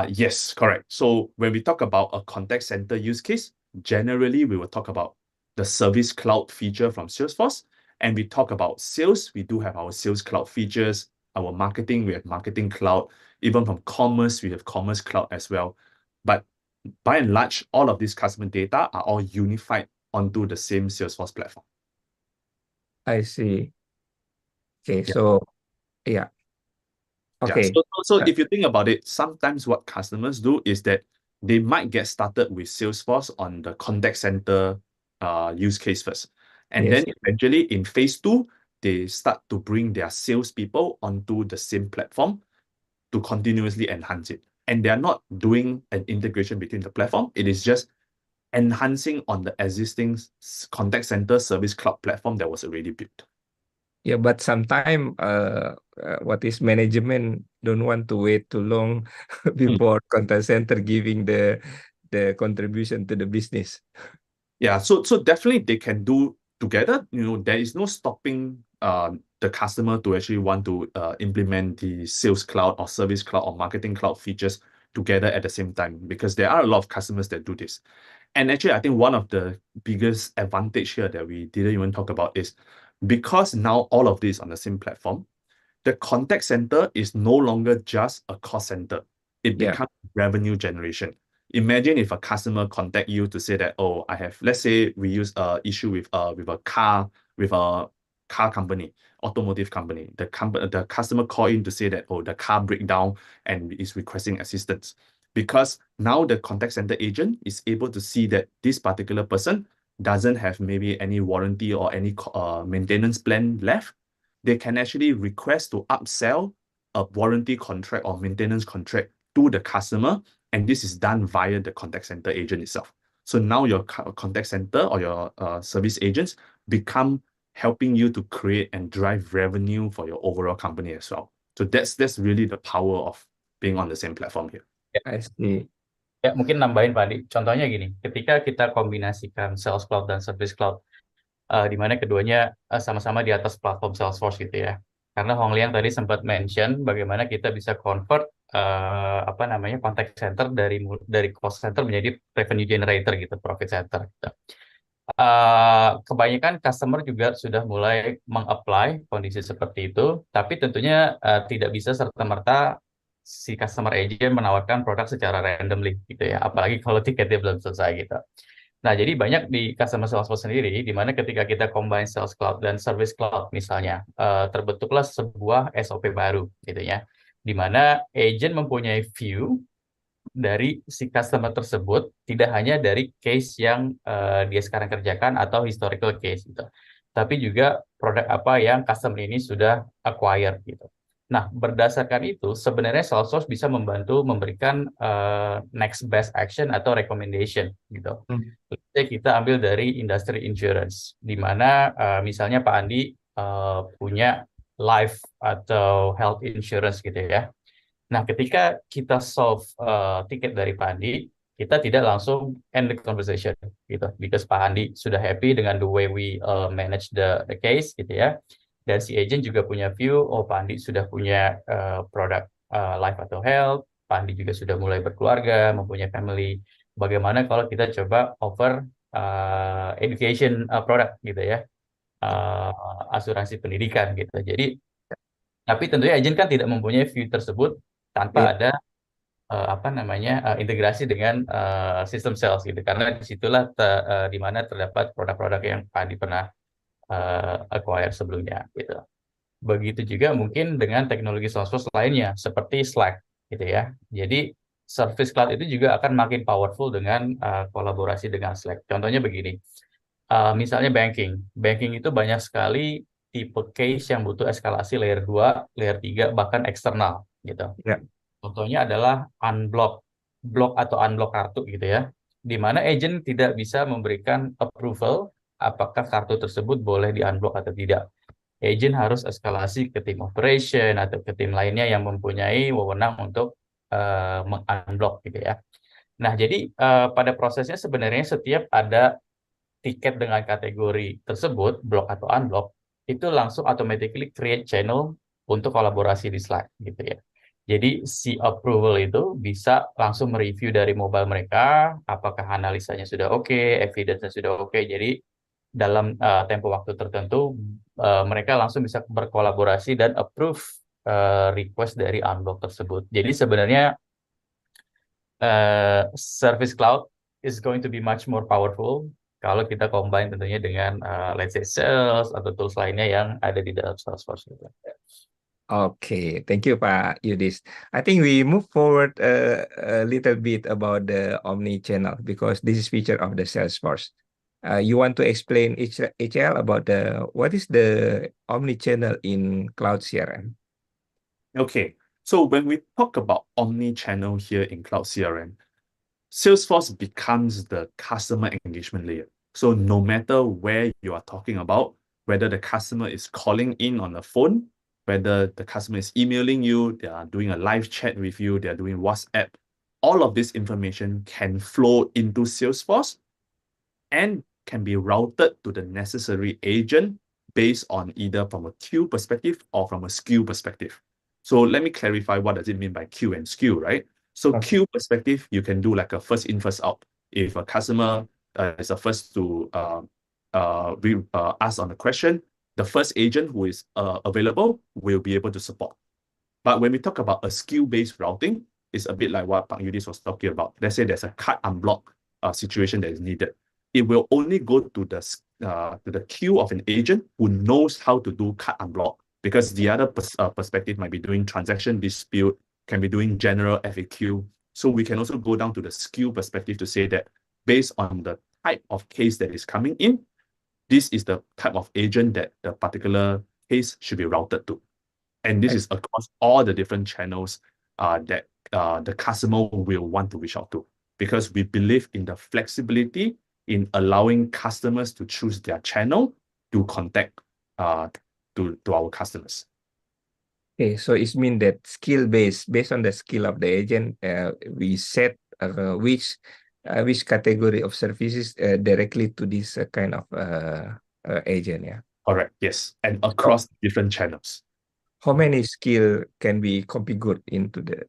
Yes, correct. So when we talk about a contact center use case, generally we will talk about the Service Cloud feature from Salesforce. And we talk about sales, we do have our Sales Cloud features. Our marketing, we have Marketing Cloud. Even from commerce, we have Commerce Cloud as well. But by and large, all of these customer data are all unified onto the same Salesforce platform. I see. Okay, Yeah. so yeah. Okay. Yeah. So if you think about it, sometimes what customers do is that they might get started with Salesforce on the contact center use case first. And Yes. then eventually in phase 2, they start to bring their salespeople onto the same platform to continuously enhance it. And they are not doing an integration between the platform. It is just enhancing on the existing contact center service cloud platform that was already built. Yeah, but sometimes what is management don't want to wait too long before contact center giving the contribution to the business. Yeah, so definitely they can do together. There is no stopping the customer to actually want to implement the sales cloud or service cloud or marketing cloud features together at the same time, because there are a lot of customers that do this. And actually, I think one of the biggest advantage here that we didn't even talk about is because now all of this on the same platform, the contact center is no longer just a cost center. It Yeah. becomes revenue generation. Imagine if a customer contact you to say that, oh, let's say we use issue with a car company, automotive company. The customer call in to say that, oh, the car break down and is requesting assistance. Because now the contact center agent is able to see that this particular person doesn't have maybe any warranty or any maintenance plan left, they can actually request to upsell a warranty contract or maintenance contract to the customer, and this is done via the contact center agent itself. So now your contact center or your service agents become helping you to create and drive revenue for your overall company as well. So that's really the power of being on the same platform here. I see. Ya, mungkin nambahin Pak Adi. Contohnya gini, ketika kita kombinasikan Sales Cloud dan Service Cloud, di mana keduanya sama-sama di atas platform Salesforce gitu ya. Karena Hong Liang tadi sempat mention bagaimana kita bisa convert contact center dari cost center menjadi revenue generator gitu, profit center gitu. Kebanyakan customer juga sudah mulai meng-apply kondisi seperti itu, tapi tentunya tidak bisa serta-merta si customer agent menawarkan produk secara randomly gitu ya, apalagi kalau tiketnya belum selesai gitu. Nah, jadi banyak di customer Salesforce sendiri, di mana ketika kita combine Sales Cloud dan Service Cloud misalnya, terbentuklah sebuah SOP baru gitu ya, di mana agent mempunyai view dari si customer tersebut, tidak hanya dari case yang dia sekarang kerjakan atau historical case gitu, tapi juga produk apa yang customer ini sudah acquire gitu. Nah, berdasarkan itu sebenarnya Salesforce bisa membantu memberikan next best action atau recommendation gitu. Kita ambil dari industri insurance, di mana misalnya Pak Andi punya life atau health insurance gitu ya. Nah, ketika kita solve tiket dari Pak Andi, kita tidak langsung end the conversation gitu, because Pak Andi sudah happy dengan the way we manage the case gitu ya. Dan si agent juga punya view, oh Pak Andi sudah punya produk life atau health, Pak Andi juga sudah mulai berkeluarga, mempunyai family. Bagaimana kalau kita coba offer education product gitu ya, asuransi pendidikan gitu. Jadi, tapi tentunya agent kan tidak mempunyai view tersebut tanpa ada integrasi dengan sistem sales gitu. Karena disitulah di mana terdapat produk-produk yang Pak Andi pernah acquire sebelumnya gitu. Begitu juga mungkin dengan teknologi Salesforce lainnya seperti Slack gitu ya. Jadi Service Cloud itu juga akan makin powerful dengan kolaborasi dengan Slack. Contohnya begini, misalnya banking itu banyak sekali tipe case yang butuh eskalasi layer 2, layer 3, bahkan eksternal gitu. Ya. Contohnya adalah blok atau unblock kartu gitu ya, di mana agent tidak bisa memberikan approval apakah kartu tersebut boleh di-unblock atau tidak. Agent harus eskalasi ke tim operation atau ke tim lainnya yang mempunyai wewenang untuk meng-unblock gitu ya. Nah, jadi pada prosesnya sebenarnya setiap ada tiket dengan kategori tersebut, block atau unblock, itu langsung automatically create channel untuk kolaborasi di Slack gitu ya. Jadi si approval itu bisa langsung mereview dari mobile mereka, apakah analisanya sudah oke, evidence-nya sudah oke. Jadi dalam tempo waktu tertentu mereka langsung bisa berkolaborasi dan approve request dari unblock tersebut. Jadi sebenarnya Service Cloud is going to be much more powerful kalau kita combine tentunya dengan let's say sales atau tools lainnya yang ada di dalam Salesforce gitu. Okay, thank you, Pak Yudis. I think we move forward a little bit about the omni-channel because this is feature of the Salesforce. You want to explain HL about what is the omni-channel in Cloud CRM? Okay, so when we talk about omni-channel here in Cloud CRM, Salesforce becomes the customer engagement layer. So no matter where you are talking about, whether the customer is calling in on the phone, whether the customer is emailing you, they are doing a live chat with you, they are doing WhatsApp, all of this information can flow into Salesforce and can be routed to the necessary agent based on either from a queue perspective or from a SKU perspective. So let me clarify what does it mean by queue and SKU, right? So queue perspective, you can do like a first in, first out. If a customer is the first to ask on the question, the first agent who is available will be able to support. But when we talk about a SKU-based routing, is a bit like what Pak Yudis was talking about. Let's say there's a cut unblock situation that is needed. It will only go to the queue of an agent who knows how to do cut unblock, because the other perspective might be doing transaction dispute, can be doing general FAQ. So we can also go down to the skill perspective to say that based on the type of case that is coming in, this is the type of agent that the particular case should be routed to. And this is across all the different channels that the customer will want to reach out to, because we believe in the flexibility in allowing customers to choose their channel to contact to our customers. Okay, so it means that based on the skill of the agent, we set which category of services directly to this kind of agent. Yeah. Correct. Yes, and across different channels. How many skill can be configured into the?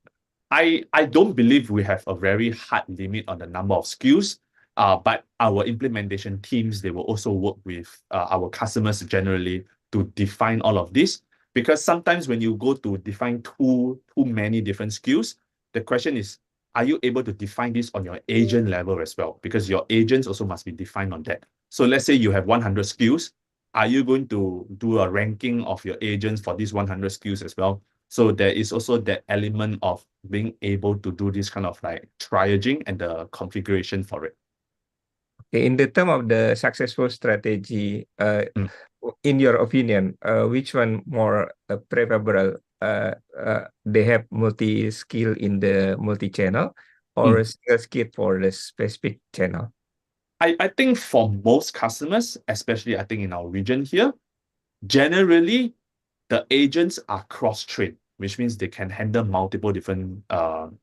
I don't believe we have a very hard limit on the number of skills, but our implementation teams, they will also work with our customers generally to define all of this. Because sometimes when you go to define too many different skills, the question is, are you able to define this on your agent level as well? Because your agents also must be defined on that. So let's say you have 100 skills. Are you going to do a ranking of your agents for these 100 skills as well? So there is also that element of being able to do this kind of like triaging and the configuration for it. Okay, in the term of the successful strategy, in your opinion, which one more preferable? They have multi-skill in the multi-channel, or a single skill for the specific channel? I think for most customers, especially I think in our region here, generally the agents are cross-trained, which means they can handle multiple different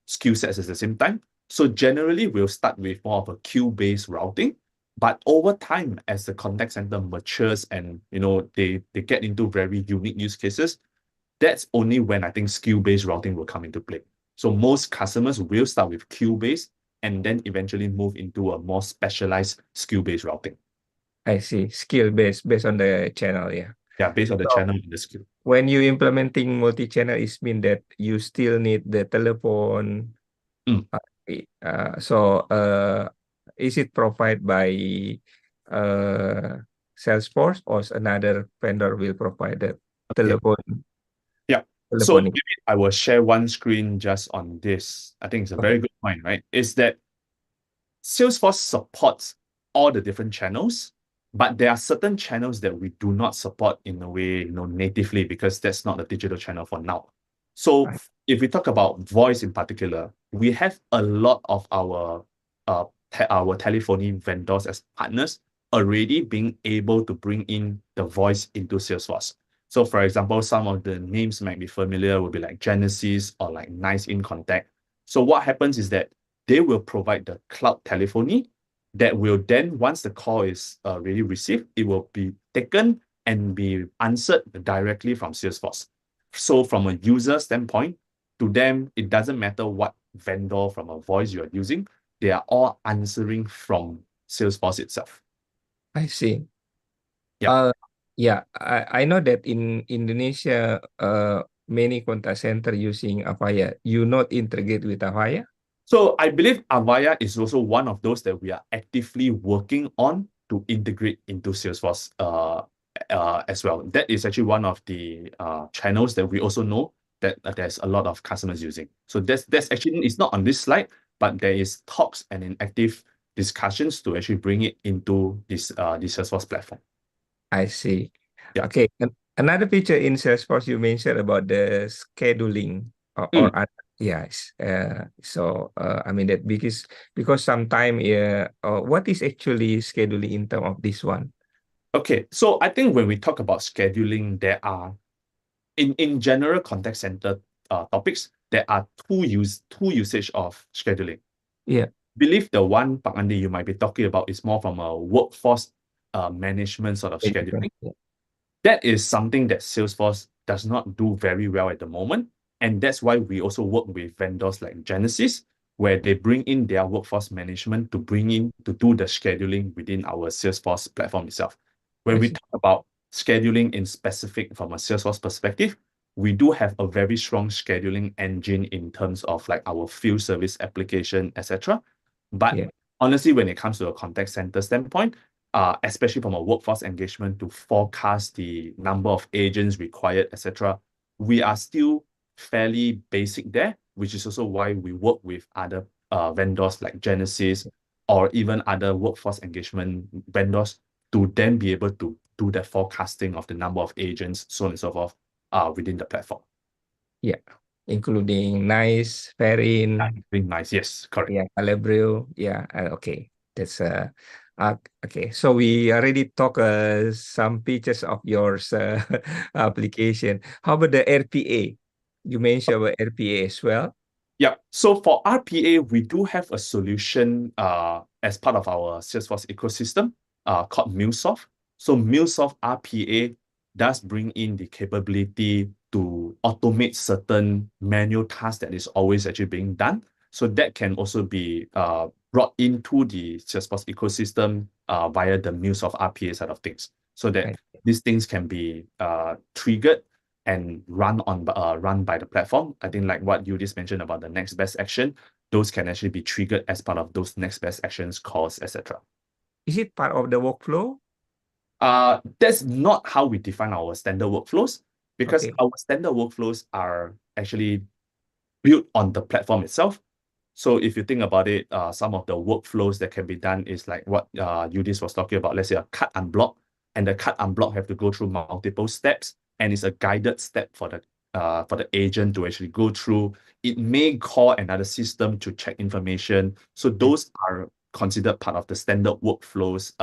skill sets at the same time. So generally, we'll start with more of a queue-based routing. But over time, as the contact center matures and they get into very unique use cases, that's only when I think skill-based routing will come into play. So most customers will start with queue-based and then eventually move into a more specialized skill-based routing. I see. Skill-based, based on the channel, yeah. Yeah, based on the channel and the skill. When you implementing multi-channel, it means that you still need the telephone. So is it provided by Salesforce, or another vendor will provide the telephone? Yeah. So Telephonic. maybe I will share one screen just on this. I think it's a very good point, right? Is that Salesforce supports all the different channels, but there are certain channels that we do not support in a way, natively, because that's not the digital channel for now. So if we talk about voice in particular, we have a lot of our telephony vendors as partners already being able to bring in the voice into Salesforce. So for example, some of the names might be familiar, will be like Genesis or like Nice in Contact. So what happens is that they will provide the cloud telephony that will then, once the call is really received, it will be taken and be answered directly from Salesforce. So from a user standpoint, to them, it doesn't matter what vendor from a voice you are using, they are all answering from Salesforce itself. I see. Yeah. I know that in Indonesia, many contact center using Avaya. You not integrate with Avaya? So I believe Avaya is also one of those that we are actively working on to integrate into Salesforce as well. That is actually one of the channels that we also know that there's a lot of customers using. So that's actually, it's not on this slide, but there is talks and in active discussions to actually bring it into this Salesforce platform. I see. Yeah. Okay. Another feature in Salesforce you mentioned about the scheduling yes. I mean that because sometime what is actually scheduling in terms of this one? Okay, so I think when we talk about scheduling, there are in general contact center topics, there are two usage of scheduling. Yeah. Believe the one, Pak Andi, you might be talking about is more from a workforce management sort of scheduling. Yeah. That is something that Salesforce does not do very well at the moment. And that's why we also work with vendors like Genesis, where they bring in their workforce management to do the scheduling within our Salesforce platform itself. When we talk about scheduling in specific from a Salesforce perspective, we do have a very strong scheduling engine in terms of like our field service application, etc. But Yeah. honestly, when it comes to a contact center standpoint, especially from a workforce engagement to forecast the number of agents required, etc., we are still fairly basic there, which is also why we work with other vendors like Genesis or even other workforce engagement vendors to then be able to do the forecasting of the number of agents, so on and so forth, within the platform. Yeah, including nice, Verin, Very nice. Yes, correct. yeah, Calibrio. Yeah, okay. That's okay. So we already talked some features of yours application. How about the RPA? You mentioned about RPA as well. Yeah. So for RPA, we do have a solution as part of our Salesforce ecosystem called MuleSoft. So MuleSoft RPA does bring in the capability to automate certain manual tasks that is always actually being done. So that can also be brought into the Salesforce ecosystem via the MuleSoft RPA side of things. So that Right. these things can be triggered and run by the platform. I think like what you just mentioned about the next best action, those can actually be triggered as part of those next best actions calls, etc. Is it part of the workflow? That's not how we define our standard workflows, because Okay. our standard workflows are actually built on the platform itself. So if you think about it, some of the workflows that can be done is like what Yudis was talking about. Let's say a cut unblock, and the cut unblock have to go through multiple steps, and it's a guided step for the agent to actually go through. It may call another system to check information. So those are considered part of the standard workflows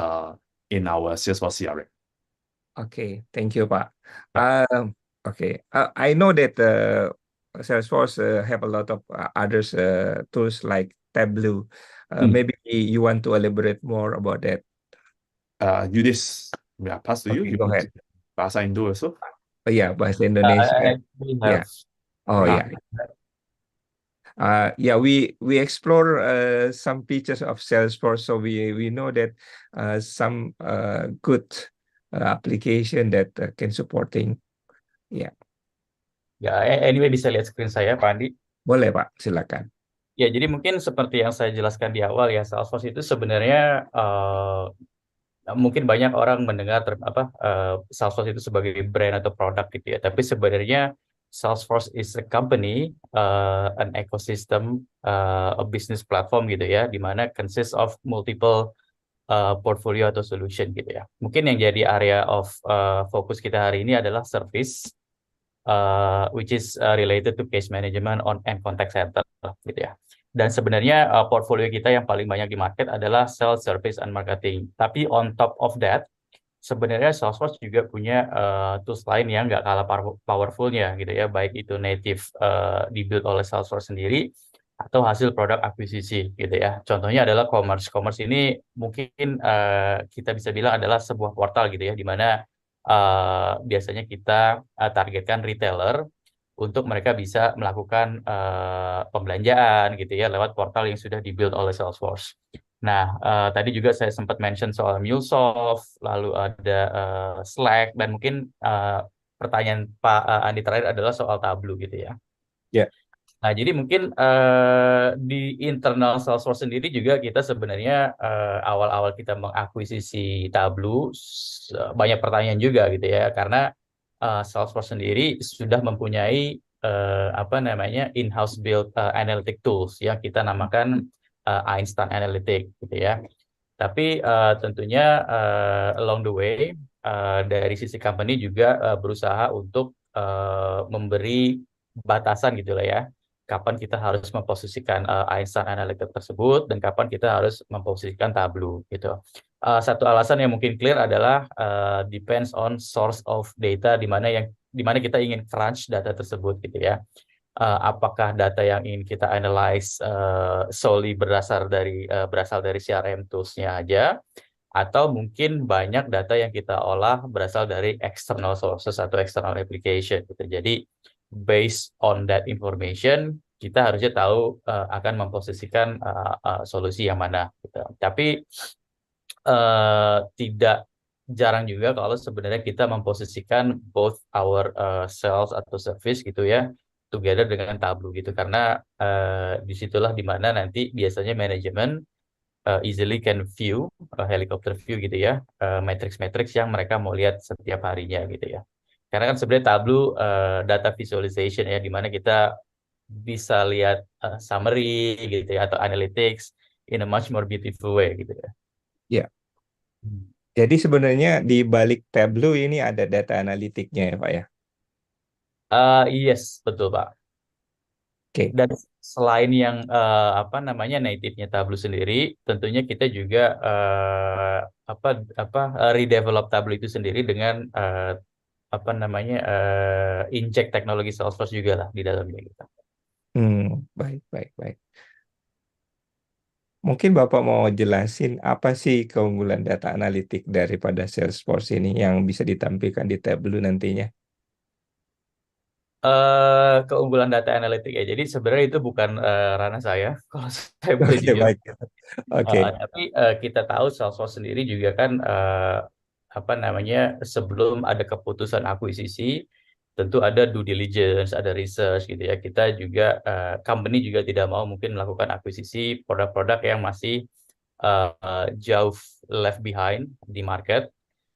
in our Salesforce CRM. Okay, thank you, Pak. Yeah. Okay, I know that Salesforce have a lot of others tools like Tableau. Maybe you want to elaborate more about that. Yudis, pass to you. Okay, You go want ahead. to bahasa Indo also? Oh yeah, bahasa Indonesia. I actually Yeah. have Oh Ah. yeah. Yeah, we explore some features of Salesforce, so we know that some good application that can supporting. Yeah, ya anyway bisa lihat screen saya Pak Andi. boleh Pak, silakan. Ya, jadi mungkin seperti yang saya jelaskan di awal ya, Salesforce itu sebenarnya mungkin banyak orang mendengar Salesforce itu sebagai brand atau produk gitu ya. Tapi sebenarnya Salesforce is a company, an ecosystem, a business platform gitu ya, di mana consists of multiple portfolio atau solution gitu ya. Mungkin yang jadi area of fokus kita hari ini adalah service, which is related to case management and contact center gitu ya. Dan sebenarnya portfolio kita yang paling banyak di market adalah sales, service, and marketing. Tapi on top of that, sebenarnya Salesforce juga punya tools lain yang nggak kalah powerfulnya gitu ya, baik itu native dibuild oleh Salesforce sendiri atau hasil produk akuisisi gitu ya. Contohnya adalah commerce. Commerce ini mungkin kita bisa bilang adalah sebuah portal gitu ya, di mana biasanya kita targetkan retailer untuk mereka bisa melakukan pembelanjaan gitu ya lewat portal yang sudah dibuild oleh Salesforce. Nah, tadi juga saya sempat mention soal MuleSoft, lalu ada Slack, dan mungkin pertanyaan Pak Andi terakhir adalah soal Tableau gitu ya. Ya. Nah, jadi mungkin di internal Salesforce sendiri juga kita sebenarnya awal-awal kita mengakuisisi Tableau banyak pertanyaan juga gitu ya, karena Salesforce sendiri sudah mempunyai in-house build analytic tools yang kita namakan Einstein Analytic gitu ya. Tapi tentunya along the way dari sisi company juga berusaha untuk memberi batasan gitu lah ya, kapan kita harus memposisikan Einstein Analytic tersebut dan kapan kita harus memposisikan Tableau gitu. Satu alasan yang mungkin clear adalah depends on source of data, di mana kita ingin crunch data tersebut gitu ya. Apakah data yang ingin kita analyze solely berasal dari CRM tools-nya aja, atau mungkin banyak data yang kita olah berasal dari external sources atau external application gitu. Jadi based on that information, kita harusnya tahu akan memposisikan solusi yang mana gitu. Tapi tidak jarang juga kalau sebenarnya kita memposisikan both our sales atau service gitu ya together dengan Tableau gitu, karena disitulah dimana nanti biasanya manajemen easily can view helicopter view gitu ya, matrix-matrix yang mereka mau lihat setiap harinya gitu ya. Karena kan sebenarnya Tableau data visualization ya, dimana kita bisa lihat summary gitu ya atau analytics in a much more beautiful way gitu ya. Ya, Hmm. jadi sebenarnya di balik Tableau ini ada data analitiknya ya Pak ya. Yes, betul Pak. Oke. Dan selain yang apa namanya native-nya Tableau sendiri, tentunya kita juga apa redevelop Tableau itu sendiri dengan apa namanya inject teknologi Salesforce juga lah di dalamnya gitu. Baik, baik, baik. Mungkin Bapak mau jelasin apa sih keunggulan data analitik daripada Salesforce ini yang bisa ditampilkan di Tableau nantinya? Keunggulan data analitik ya. Jadi sebenarnya itu bukan ranah saya, kalau saya boleh Oke, jujur. baik. Oke, Tapi kita tahu Salesforce sendiri juga kan apa namanya sebelum ada keputusan akuisisi, tentu ada due diligence, ada research gitu ya. Kita juga company juga tidak mau mungkin melakukan akuisisi produk-produk yang masih jauh left behind di market,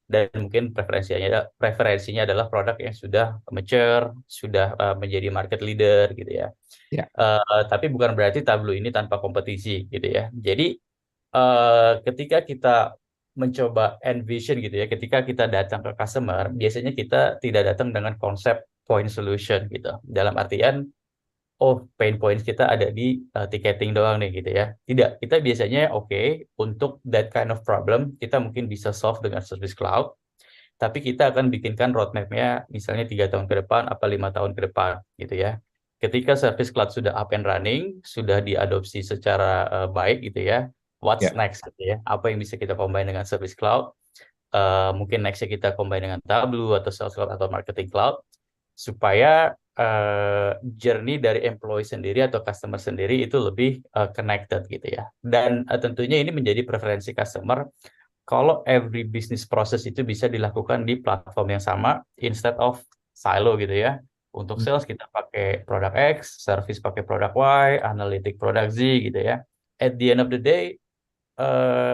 dan mungkin preferensinya adalah produk yang sudah mature, sudah menjadi market leader gitu ya. ya, Tapi bukan berarti Tableau ini tanpa kompetisi gitu ya. Jadi ketika kita mencoba envision gitu ya, ketika kita datang ke customer, biasanya kita tidak datang dengan konsep point solution gitu. Dalam artian, oh pain points kita ada di ticketing doang nih gitu ya. Tidak, kita biasanya oke, untuk that kind of problem kita mungkin bisa solve dengan Service Cloud, tapi kita akan bikinkan roadmap-nya misalnya 3 tahun ke depan, apa 5 tahun ke depan gitu ya. Ketika Service Cloud sudah up and running, sudah diadopsi secara baik gitu ya, what's ya, next gitu ya, apa yang bisa kita combine dengan Service Cloud. Mungkin nextnya kita combine dengan Tableau atau Sales Cloud atau Marketing Cloud, supaya journey dari employee sendiri atau customer sendiri itu lebih connected gitu ya. Dan tentunya ini menjadi preferensi customer kalau every business process itu bisa dilakukan di platform yang sama instead of silo gitu ya. Untuk Hmm. sales kita pakai produk X, service pakai produk Y, analytic produk Z gitu ya. At the end of the day,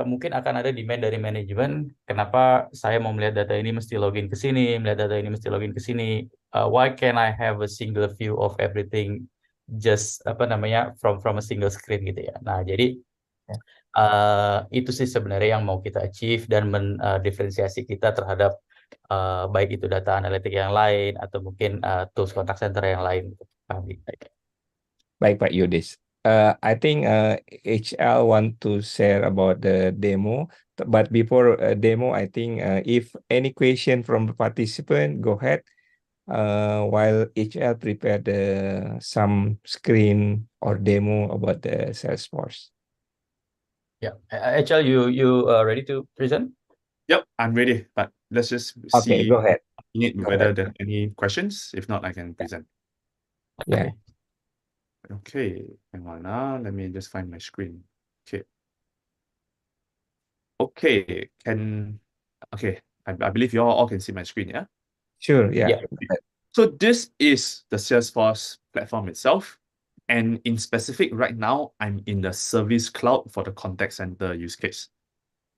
mungkin akan ada demand dari manajemen, kenapa saya mau melihat data ini mesti login ke sini, melihat data ini mesti login ke sini. Why can I have a single view of everything just apa namanya from a single screen gitu ya. Nah, jadi Ya. Itu sih sebenarnya yang mau kita achieve dan mendiferensiasi kita terhadap baik itu data analitik yang lain atau mungkin tools contact center yang lain gitu. Baik Pak Yudis. I think HL want to share about the demo, but before demo, I think if any question from the participant, go ahead. While HL prepare some screen or demo about the Salesforce. Yeah, HL, you ready to present? Yep, I'm ready. But let's just Okay, see go ahead. whether there are any questions. If not, I can present. Yeah. Okay, hang on now. Let me just find my screen. Okay. Okay, I believe you all can see my screen, yeah? Sure. Yeah. Yeah. So this is the Salesforce platform itself. And in specific, right now, I'm in the Service Cloud for the contact center use case.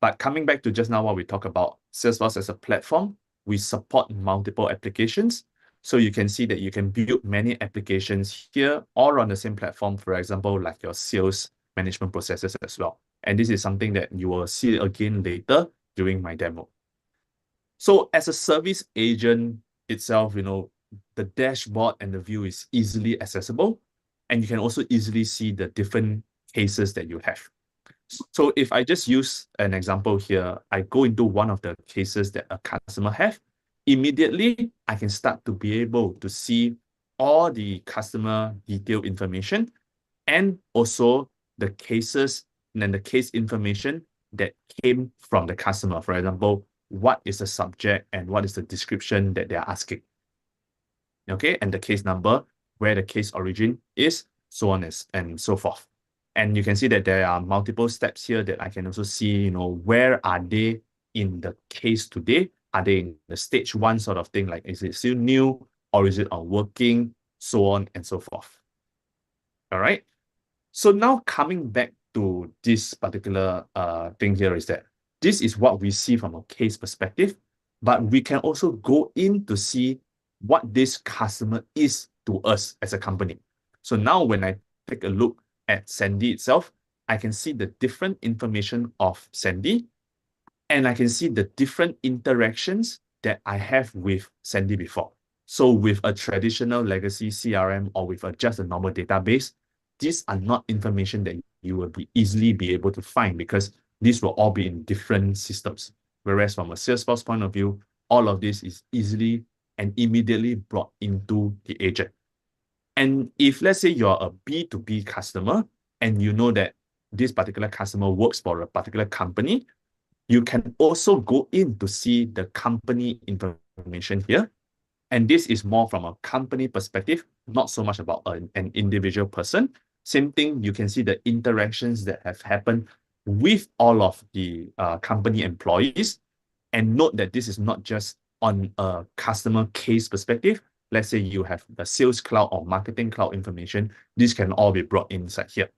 But coming back to just now what we talked about, Salesforce as a platform, we support multiple applications. So you can see that you can build many applications here all on the same platform, for example, like your sales management processes as well. And this is something that you will see again later during my demo. So as a service agent itself, the dashboard and the view is easily accessible, and you can also easily see the different cases that you have. So if I just use an example here, I go into one of the cases that a customer have, immediately I can start to be able to see all the customer detail information and also the cases and the case information that came from the customer. For example, what is the subject and what is the description that they're asking. Okay, and the case number, where the case origin is, so on and so forth. And you can see that there are multiple steps here that I can also see, where are they in the case today? Are they in the stage one sort of thing? Like, is it still new or is it on working? So on and so forth. All right. So now coming back to this particular thing here is that this is what we see from a case perspective, but we can also go in to see what this customer is to us as a company. So now when I take a look at Sandy itself, I can see the different information of Sandy, and I can see the different interactions that I have with Sandy before. So with a traditional legacy CRM or with just a normal database, these are not information that you will easily be able to find because these will all be in different systems. Whereas from a Salesforce point of view, all of this is easily and immediately brought into the agent. And if let's say you're a B2B customer and you know that this particular customer works for a particular company, you can also go in to see the company information here. And this is more from a company perspective, not so much about an individual person. Same thing, you can see the interactions that have happened with all of the company employees. And note that this is not just on a customer case perspective. Let's say you have the sales cloud or marketing cloud information. This can all be brought inside here.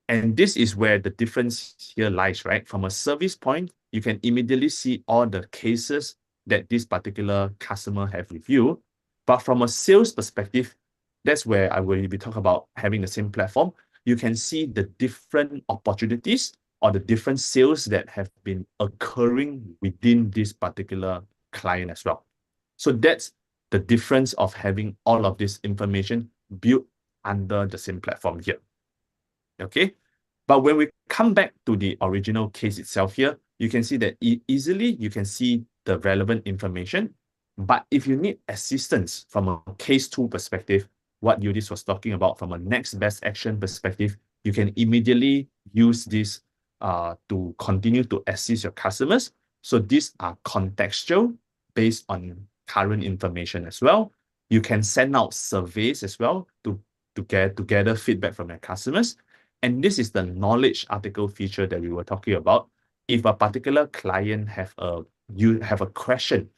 And this is where the difference here lies, right? From a service point, you can immediately see all the cases that this particular customer have with you. But from a sales perspective, that's where I will be talking about having the same platform. You can see the different opportunities or the different sales that have been occurring within this particular client as well. So that's the difference of having all of this information built under the same platform here. Okay, but when we come back to the original case itself here, you can see that easily you can see the relevant information. But if you need assistance from a case 2 perspective, what Yudis was talking about from a next best action perspective, you can immediately use this to continue to assist your customers. So these are contextual based on current information as well. You can send out surveys as well to gather feedback from your customers. And this is the knowledge article feature that we were talking about. If a particular client you have a question,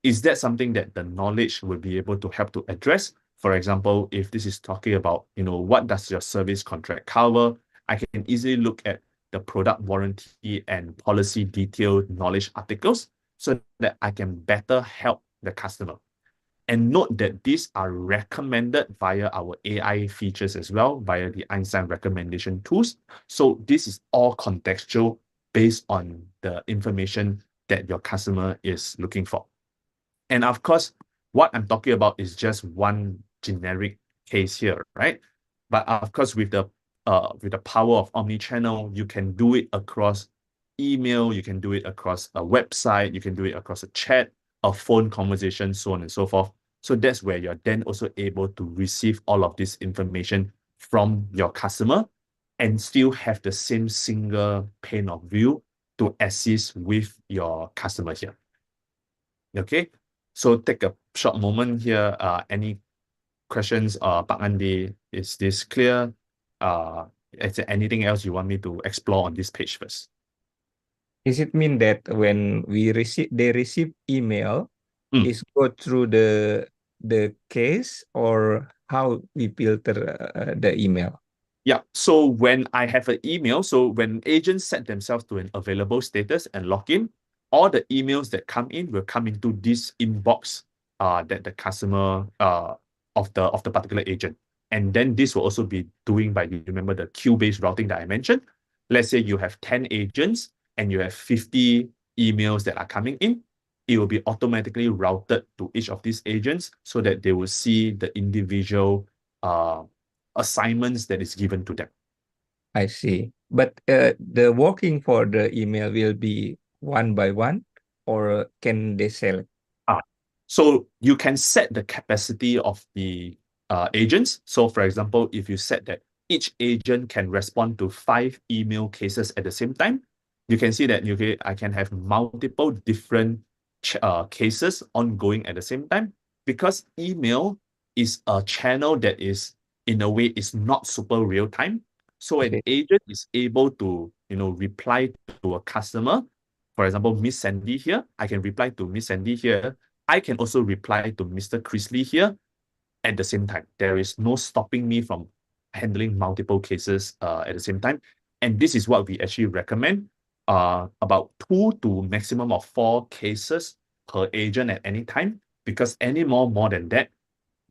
is that something that the knowledge will be able to help to address? For example, if this is talking about, what does your service contract cover? I can easily look at the product warranty and policy detailed knowledge articles so that I can better help the customer. And note that these are recommended via our AI features as well, via the Einstein recommendation tools. So this is all contextual based on the information that your customer is looking for. And of course, what I'm talking about is just one generic case here, right? But of course, with the power of omnichannel, you can do it across email, you can do it across a website, you can do it across a chat, a phone conversation, so on and so forth. So that's where you're then also able to receive all of this information from your customer and still have the same single pane of view to assist with your customer here. Okay, so take a short moment here. Any questions? Pak Andi, is this clear? Is there anything else you want me to explore on this page first? Does it mean that when they receive email, is go through the case, or how we filter the email? Yeah, so when I have an email, so when agents set themselves to an available status and log in, all the emails that come in will come into this inbox that the customer of the particular agent. And then this will also be doing by, remember the queue-based routing that I mentioned? Let's say you have 10 agents and you have 50 emails that are coming in, it will be automatically routed to each of these agents so that they will see the individual assignments that is given to them. I see. But the working for the email will be one by one, or can they select? So you can set the capacity of the agents. So for example, if you set that each agent can respond to 5 email cases at the same time, you can see that I can have multiple different cases ongoing at the same time, because email is a channel that is, in a way, is not super real time. So an agent is able to, reply to a customer For example, Miss Sandy here, I can reply to Miss Sandy here. I can also reply to Mr. Chrisley here at the same time. There is no stopping me from handling multiple cases at the same time. And this is what we actually recommend, about 2 to maximum of 4 cases per agent at any time, because any more than that,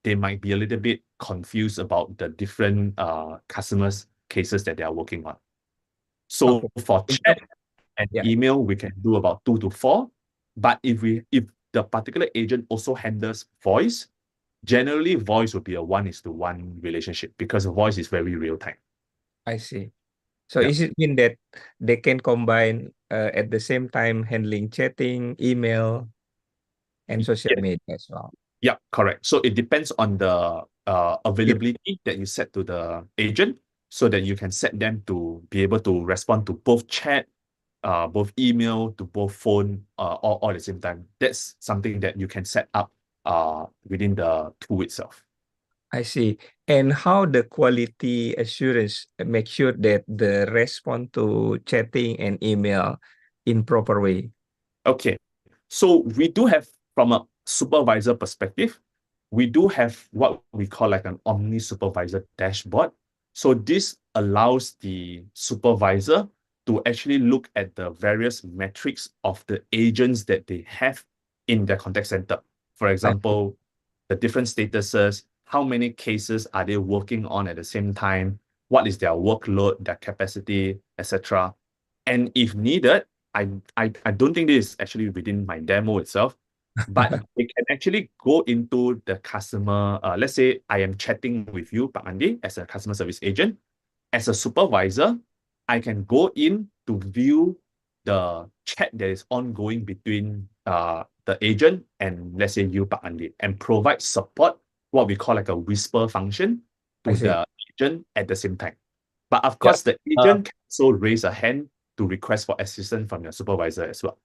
they might be a little bit confused about the different customers cases that they are working on. So Okay. for chat and Yeah. email, we can do about 2 to 4. But if the particular agent also handles voice, generally voice would be a 1:1 relationship, because voice is very real time. I see. So Yeah. is it mean that they can combine at the same time handling chatting, email, and social Yeah. media as well? Yeah, correct. So it depends on the availability that you set to the agent, so that you can set them to be able to respond to both chat, both email, to both phone, all at the same time. That's something that you can set up within the tool itself. I see. And how the quality assurance make sure that the respond to chatting and email in proper way? Okay, so we do have, from a supervisor perspective, we do have what we call like an omni supervisor dashboard. So this allows the supervisor to actually look at the various metrics of the agents that they have in their contact center. For example, the different statuses, how many cases are they working on at the same time, what is their workload, their capacity, etc. And if needed, I don't think this is actually within my demo itself, but they can actually go into the customer. Let's say I am chatting with you, Pak Andi, as a customer service agent. As a supervisor, I can go in to view the chat that is ongoing between the agent and, let's say, you, Pak Andi, and provide support, what we call like a whisper function, I to see. the agent at the same time. But of Yeah. course, the agent can also raise a hand to request for assistance from your supervisor as well.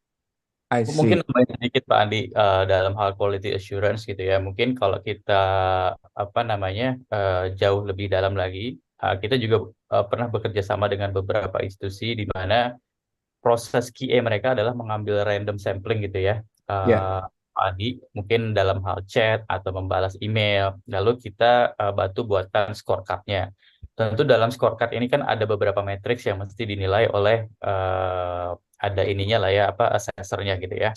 I Mungkin see. nambahin sedikit Pak Andi, dalam hal quality assurance gitu ya. Mungkin kalau kita jauh lebih dalam lagi, kita juga pernah bekerja sama dengan beberapa institusi di mana proses QA mereka adalah mengambil random sampling gitu ya. Ya. Pak Andi, mungkin dalam hal chat atau membalas email, lalu kita bantu buatkan scorecard-nya. Tentu dalam scorecard ini kan ada beberapa matriks yang mesti dinilai oleh ada ininya lah ya, assessor-nya gitu ya.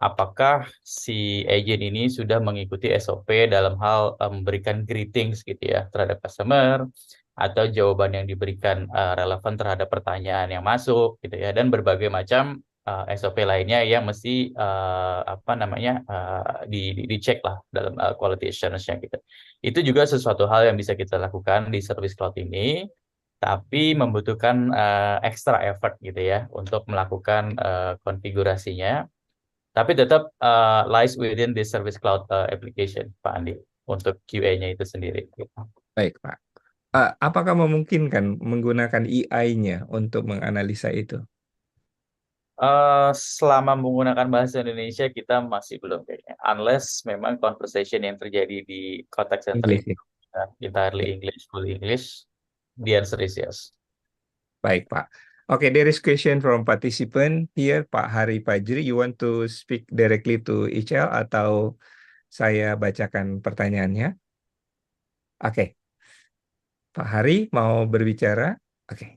Apakah si agent ini sudah mengikuti SOP dalam hal memberikan greetings gitu ya terhadap customer, atau jawaban yang diberikan relevan terhadap pertanyaan yang masuk gitu ya, dan berbagai macam SOP lainnya yang mesti dicek lah dalam quality assurance-nya gitu. Itu juga sesuatu hal yang bisa kita lakukan di Service Cloud ini, tapi membutuhkan extra effort gitu ya untuk melakukan konfigurasinya. Tapi tetap lies within the Service Cloud application, Pak Andi, untuk QA-nya itu sendiri. Baik, Pak. Apakah memungkinkan menggunakan AI-nya untuk menganalisa itu? Selama menggunakan bahasa Indonesia kita masih belum kayaknya, unless memang conversation yang terjadi di contact center English, itu entirely English, full English, the answer is yes. Baik, Pak. Okay, there is question from participant here, Pak Hari Pajri. You want to speak directly to HL atau saya bacakan pertanyaannya? Oke. Pak Hari mau berbicara? Oke.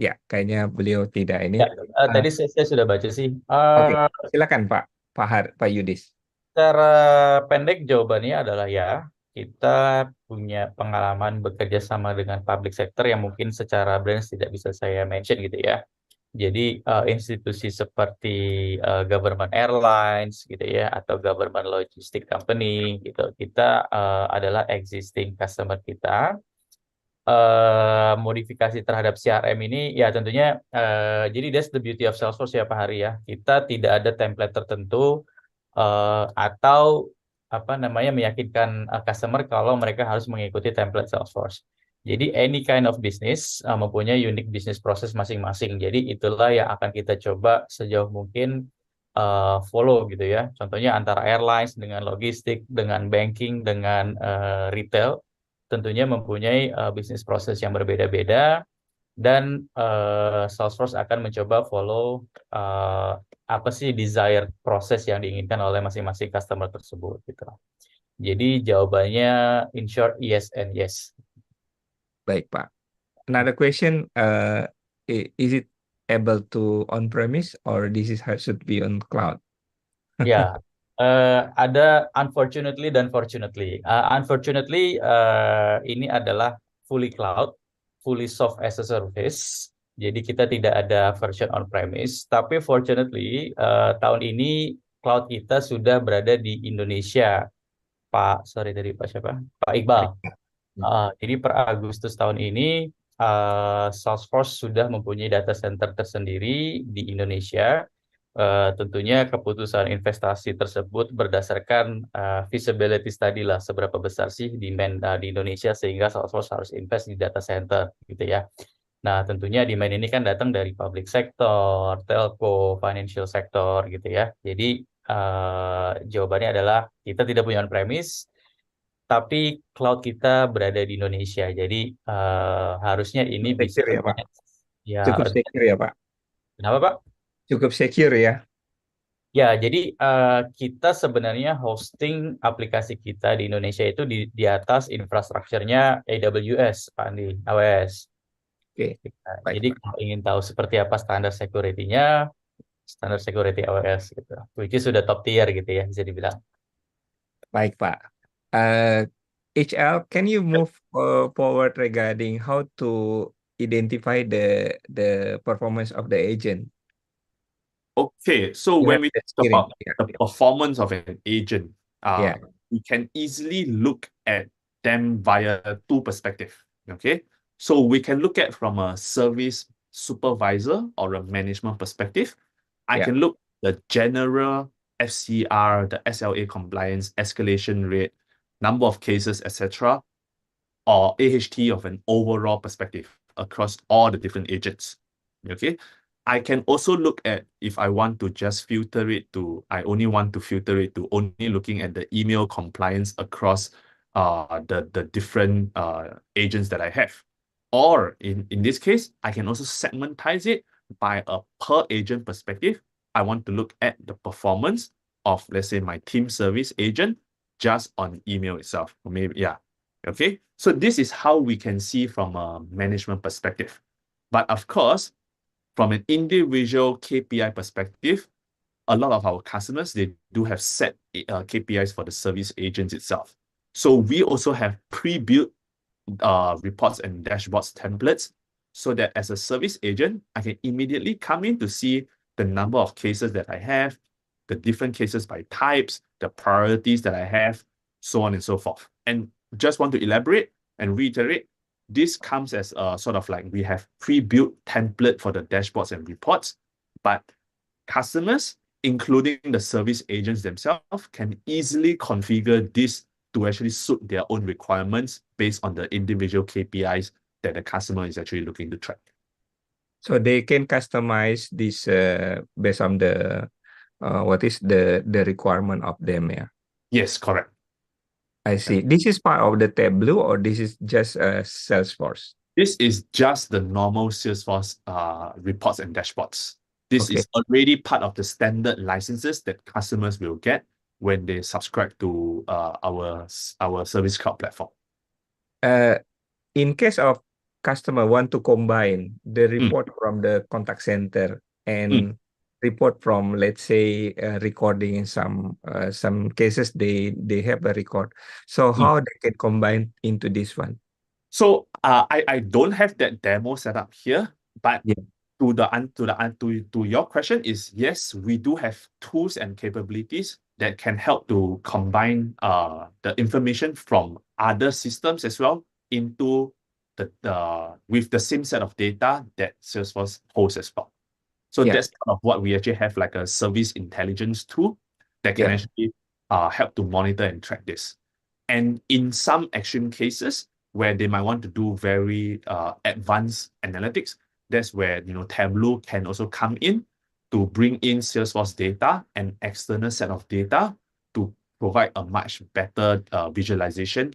Ya, kayaknya beliau tidak ini. Ya, tadi saya sudah baca sih. Oke, silakan Pak Yudis. Secara pendek jawabannya adalah ya, kita punya pengalaman bekerja sama dengan public sector yang mungkin secara branch tidak bisa saya mention gitu ya. Jadi institusi seperti government airlines gitu ya, atau government logistic company gitu, kita adalah existing customer kita. Modifikasi terhadap CRM ini ya tentunya jadi that's the beauty of Salesforce ya Pak Hari ya. Kita tidak ada template tertentu atau meyakinkan customer kalau mereka harus mengikuti template Salesforce. Jadi any kind of business mempunyai unique business process masing-masing. Jadi itulah yang akan kita coba sejauh mungkin follow gitu ya. Contohnya antara airlines dengan logistik, dengan banking, dengan retail, tentunya mempunyai bisnis proses yang berbeda-beda. Dan Salesforce akan mencoba follow apa sih desired proses yang diinginkan oleh masing-masing customer tersebut gitu. Jadi jawabannya in short yes and yes. Baik, Pak. Another question, is it able to on-premise or should be on cloud? Ya, ada unfortunately dan fortunately. Unfortunately, ini adalah fully cloud, fully soft as a service. Jadi kita tidak ada version on-premise. Tapi fortunately, tahun ini cloud kita sudah berada di Indonesia. Sorry dari Pak siapa? Pak Iqbal. Jadi per Agustus tahun ini, Salesforce sudah mempunyai data center tersendiri di Indonesia. Tentunya keputusan investasi tersebut berdasarkan feasibility study lah, seberapa besar sih demand di Indonesia sehingga Salesforce harus invest di data center gitu ya. Nah, tentunya demand ini kan datang dari public sector, telco, financial sector gitu ya. Jadi jawabannya adalah kita tidak punya on-premise, tapi cloud kita berada di Indonesia. Jadi harusnya ini bisa Secure ya, Pak. ya. Cukup secure ya, Pak. Kenapa, Pak? Cukup secure ya. Ya, jadi kita sebenarnya hosting aplikasi kita di Indonesia itu di atas infrastrukturnya AWS, Pak Andi, AWS. Oke, baik, Jadi Pak. kalau ingin tahu seperti apa standar security-nya, standar security AWS gitu. Which is sudah top tier gitu ya, bisa dibilang. Baik, Pak. HL, can you move forward regarding how to identify the performance of the agent? Okay, so You when have we the talk steering. about the performance of an agent, Yeah. we can easily look at them via two perspectives. Okay, so we can look at from a service supervisor or a management perspective. I Yeah. can look the general FCR, the SLA compliance, escalation rate, number of cases, etc., or AHT of an overall perspective across all the different agents. Okay. I can also look at if I want to just filter it to, I only want to filter it to only looking at the email compliance across the different agents that I have. Or in this case, I can also segmentize it by a per agent perspective. I want to look at the performance of, let's say, my team service agent just on email itself. Or maybe, yeah. Okay. So this is how we can see from a management perspective. But of course, from an individual KPI perspective, a lot of our customers, they do have set KPIs for the service agents itself. So we also have pre-built reports and dashboards templates so that as a service agent, I can immediately come in to see the number of cases that I have, the different cases by types, the priorities that I have, so on and so forth. And just want to elaborate and reiterate, this comes as a sort of like we have pre-built template for the dashboards and reports, but customers, including the service agents themselves, can easily configure this to actually suit their own requirements based on the individual KPIs that the customer is actually looking to track. So they can customize this based on the what is the requirement of them, yeah. Yes, correct. I see. This is part of the Tableau or this is just Salesforce? This is just the normal Salesforce reports and dashboards. This Okay. is already part of the standard licenses that customers will get when they subscribe to our Service Cloud platform. In case of customer want to combine the report from the contact center and report from, let's say, recording in some cases they have a record. So how they can combine into this one? So I don't have that demo set up here, but Yeah. to your question is yes, we do have tools and capabilities that can help to combine the information from other systems as well into with the same set of data that Salesforce holds as well. So Yeah. that's part of what we actually have, like a service intelligence tool that can Yeah. actually help to monitor and track this. And in some extreme cases where they might want to do very advanced analytics, that's where Tableau can also come in to bring in Salesforce data and external set of data to provide a much better visualization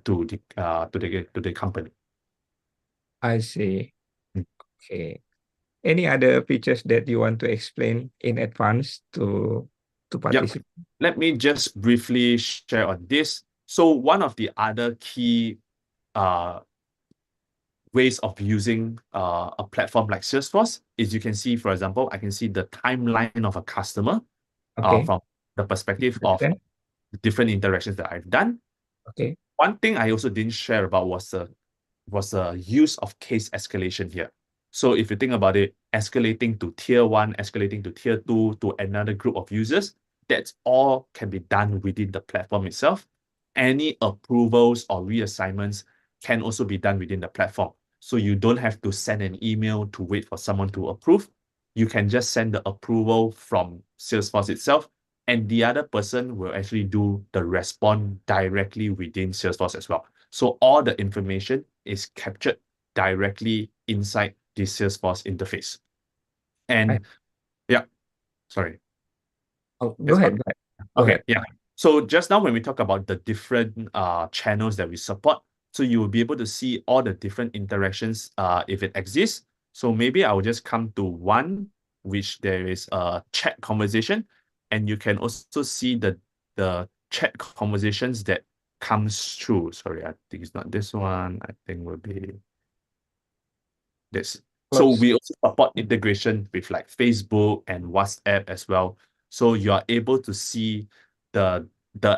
to the company. I see. Okay. Any other features that you want to explain in advance to Yep. participate? Let me just briefly share on this. So one of the other key ways of using a platform like Salesforce is you can see, for example, I can see the timeline of a customer Okay. from the perspective of Understand? different interactions that I've done. Okay. One thing I also didn't share about was the use of case escalation here. So if you think about it, escalating to tier 1, escalating to tier 2, to another group of users, that's all can be done within the platform itself. Any approvals or reassignments can also be done within the platform. So you don't have to send an email to wait for someone to approve. You can just send the approval from Salesforce itself, and the other person will actually do the response directly within Salesforce as well. So all the information is captured directly inside the Salesforce interface. And yeah, sorry. Oh, go That's ahead. fine. Go ahead. Go Okay, ahead. yeah. So just now when we talk about the different channels that we support, so you will be able to see all the different interactions if it exists. So maybe I will just come to one, which there is a chat conversation, and you can also see the chat conversations that comes through. Sorry, I think it's not this one. I think will be this. So Close. we also support integration with like Facebook and WhatsApp as well. So you are able to see the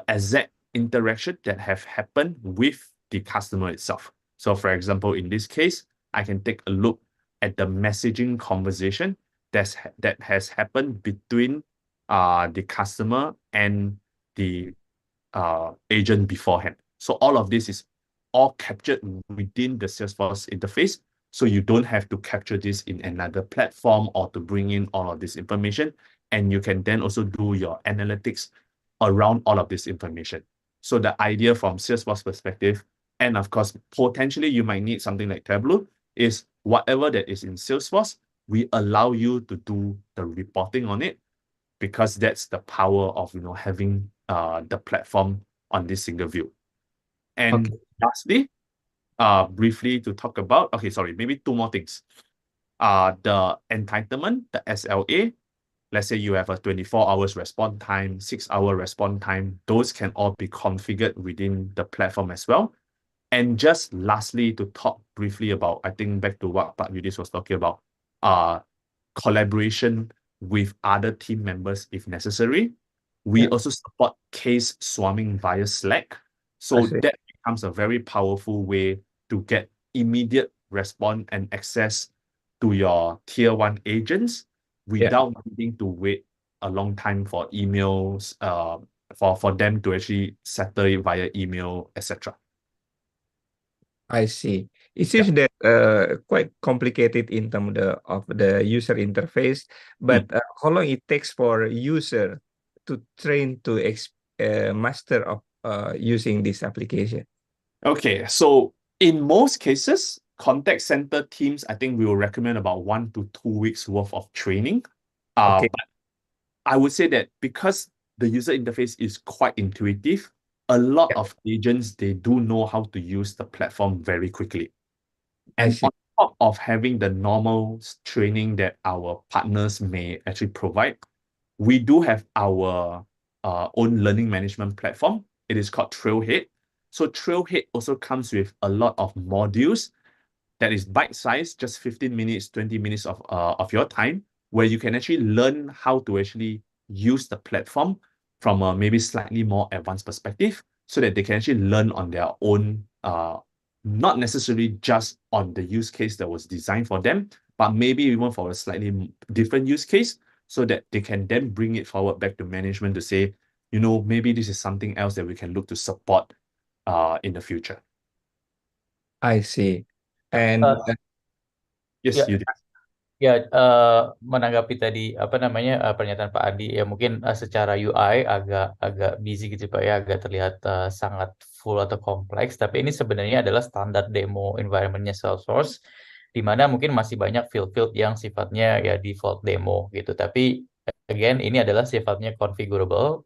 exact interaction that have happened with the customer itself. So for example, in this case, I can take a look at the messaging conversation that has happened between the customer and the agent beforehand. So all of this is all captured within the Salesforce interface. So you don't have to capture this in another platform or to bring in all of this information. And you can then also do your analytics around all of this information. So the idea from Salesforce perspective, and of course, potentially you might need something like Tableau, is whatever that is in Salesforce, we allow you to do the reporting on it, because that's the power of having the platform on this single view. And Okay. lastly, briefly to talk about, okay, sorry, maybe two more things. The entitlement, the SLA, let's say you have a 24 hours response time, 6-hour response time, those can all be configured within the platform as well. And just lastly, to talk briefly about, I think back to what Pak Yudis was talking about, collaboration with other team members if necessary. We Yeah. also support case swarming via Slack. I So see. that becomes a very powerful way to get immediate response and access to your tier 1 agents without needing to wait a long time for emails, for them to actually settle it via email, etc. I see. It Yeah. seems that quite complicated in terms of the user interface, but how long it takes for user to train to master of using this application? Okay, so in most cases, contact center teams, I think we will recommend about 1 to 2 weeks worth of training. Okay. But I would say that because the user interface is quite intuitive, a lot Yeah. of agents, they do know how to use the platform very quickly. I And see. on top of having the normal training that our partners may actually provide, we do have our own learning management platform. It is called Trailhead. So Trailhead also comes with a lot of modules that is bite-sized, just 15 minutes, 20 minutes of your time, where you can actually learn how to actually use the platform from a maybe slightly more advanced perspective, so that they can actually learn on their own, not necessarily just on the use case that was designed for them, but maybe even for a slightly different use case, so that they can then bring it forward back to management to say, maybe this is something else that we can look to support in the future. I see. And Yes, Ya, you did. ya, menanggapi tadi apa namanya pernyataan Pak Adi, ya mungkin secara UI agak busy gitu Pak ya, agak terlihat sangat full atau kompleks. Tapi ini sebenarnya adalah standar demo environment-nya Salesforce, di mana mungkin masih banyak field-field yang sifatnya ya default demo gitu. Tapi again ini adalah sifatnya configurable.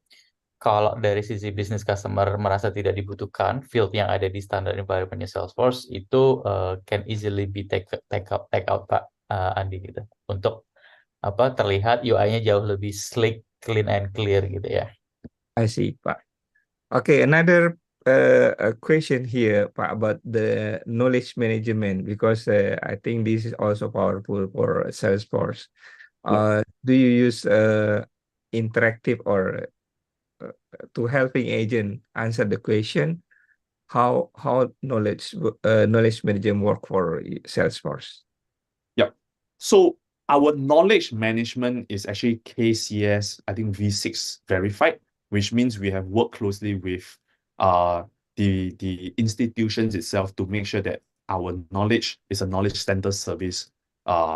kalau dari sisi bisnis customer merasa tidak dibutuhkan, field yang ada di standar environment-nya Salesforce itu can easily be take out Pak Andi gitu. Untuk terlihat UI-nya jauh lebih slick, clean and clear gitu ya. I see, Pak. Okay, another question here, Pak, about the knowledge management, because I think this is also powerful for Salesforce. Do you use interactive or to helping agent answer the question how knowledge management work for Salesforce? Yep. So our knowledge management is actually KCS, I think V6 verified, which means we have worked closely with the institutions itself to make sure that our knowledge is a knowledge center service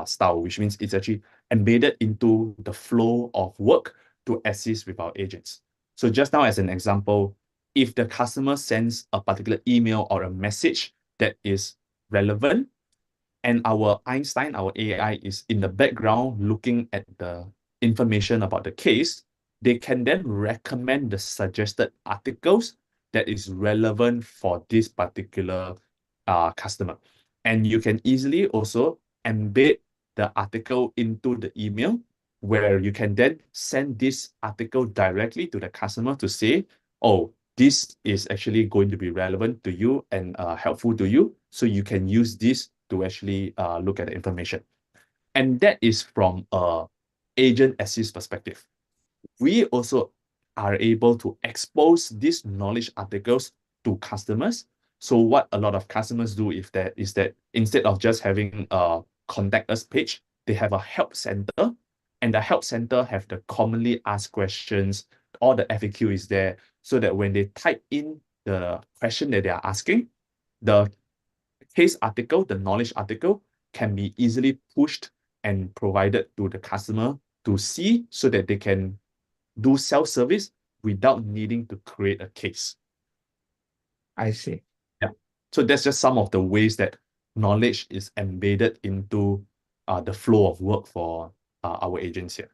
style, which means it's actually embedded into the flow of work to assist with our agents. So just now as an example, if the customer sends a particular email or a message that is relevant, and our Einstein, our AI, is in the background looking at the information about the case, they can then recommend the suggested articles that is relevant for this particular customer. And you can easily also embed the article into the email, where you can then send this article directly to the customer to say, oh, this is actually going to be relevant to you and helpful to you. So you can use this to actually look at the information. And that is from a agent assist perspective. We also are able to expose these knowledge articles to customers. So what a lot of customers do is that instead of just having a contact us page, they have a help center, and the help center have the commonly asked questions. All the FAQ is there, so that when they type in the question that they are asking, the case article, the knowledge article, can be easily pushed and provided to the customer to see, so that they can do self-service without needing to create a case. I see. Yeah. So that's just some of the ways that knowledge is embedded into the flow of work for our agents here.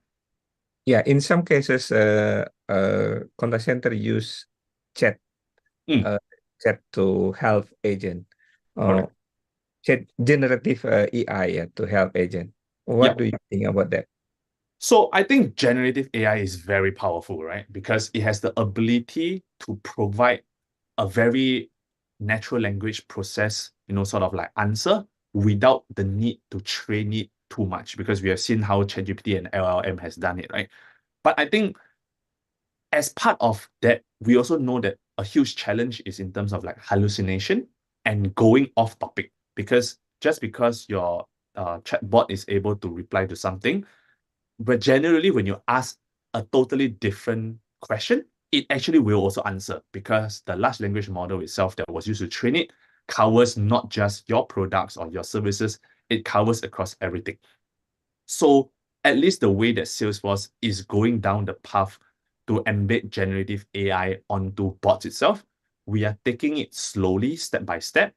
Yeah, in some cases, contact center use chat, chat to help agent, Correct. chat generative AI, yeah, to help agent. What Yeah. do you think about that? So I think generative AI is very powerful, right? Because it has the ability to provide a very natural language process, sort of like answer without the need to train it too much, because we have seen how ChatGPT and LLM has done it, right? But I think as part of that, we also know that a huge challenge is in terms of like hallucination and going off topic, because just because your chatbot is able to reply to something, but generally when you ask a totally different question, it actually will also answer, because the large language model itself that was used to train it covers not just your products or your services, it covers across everything. So at least the way that Salesforce is going down the path to embed generative AI onto bots itself, we are taking it slowly, step by step.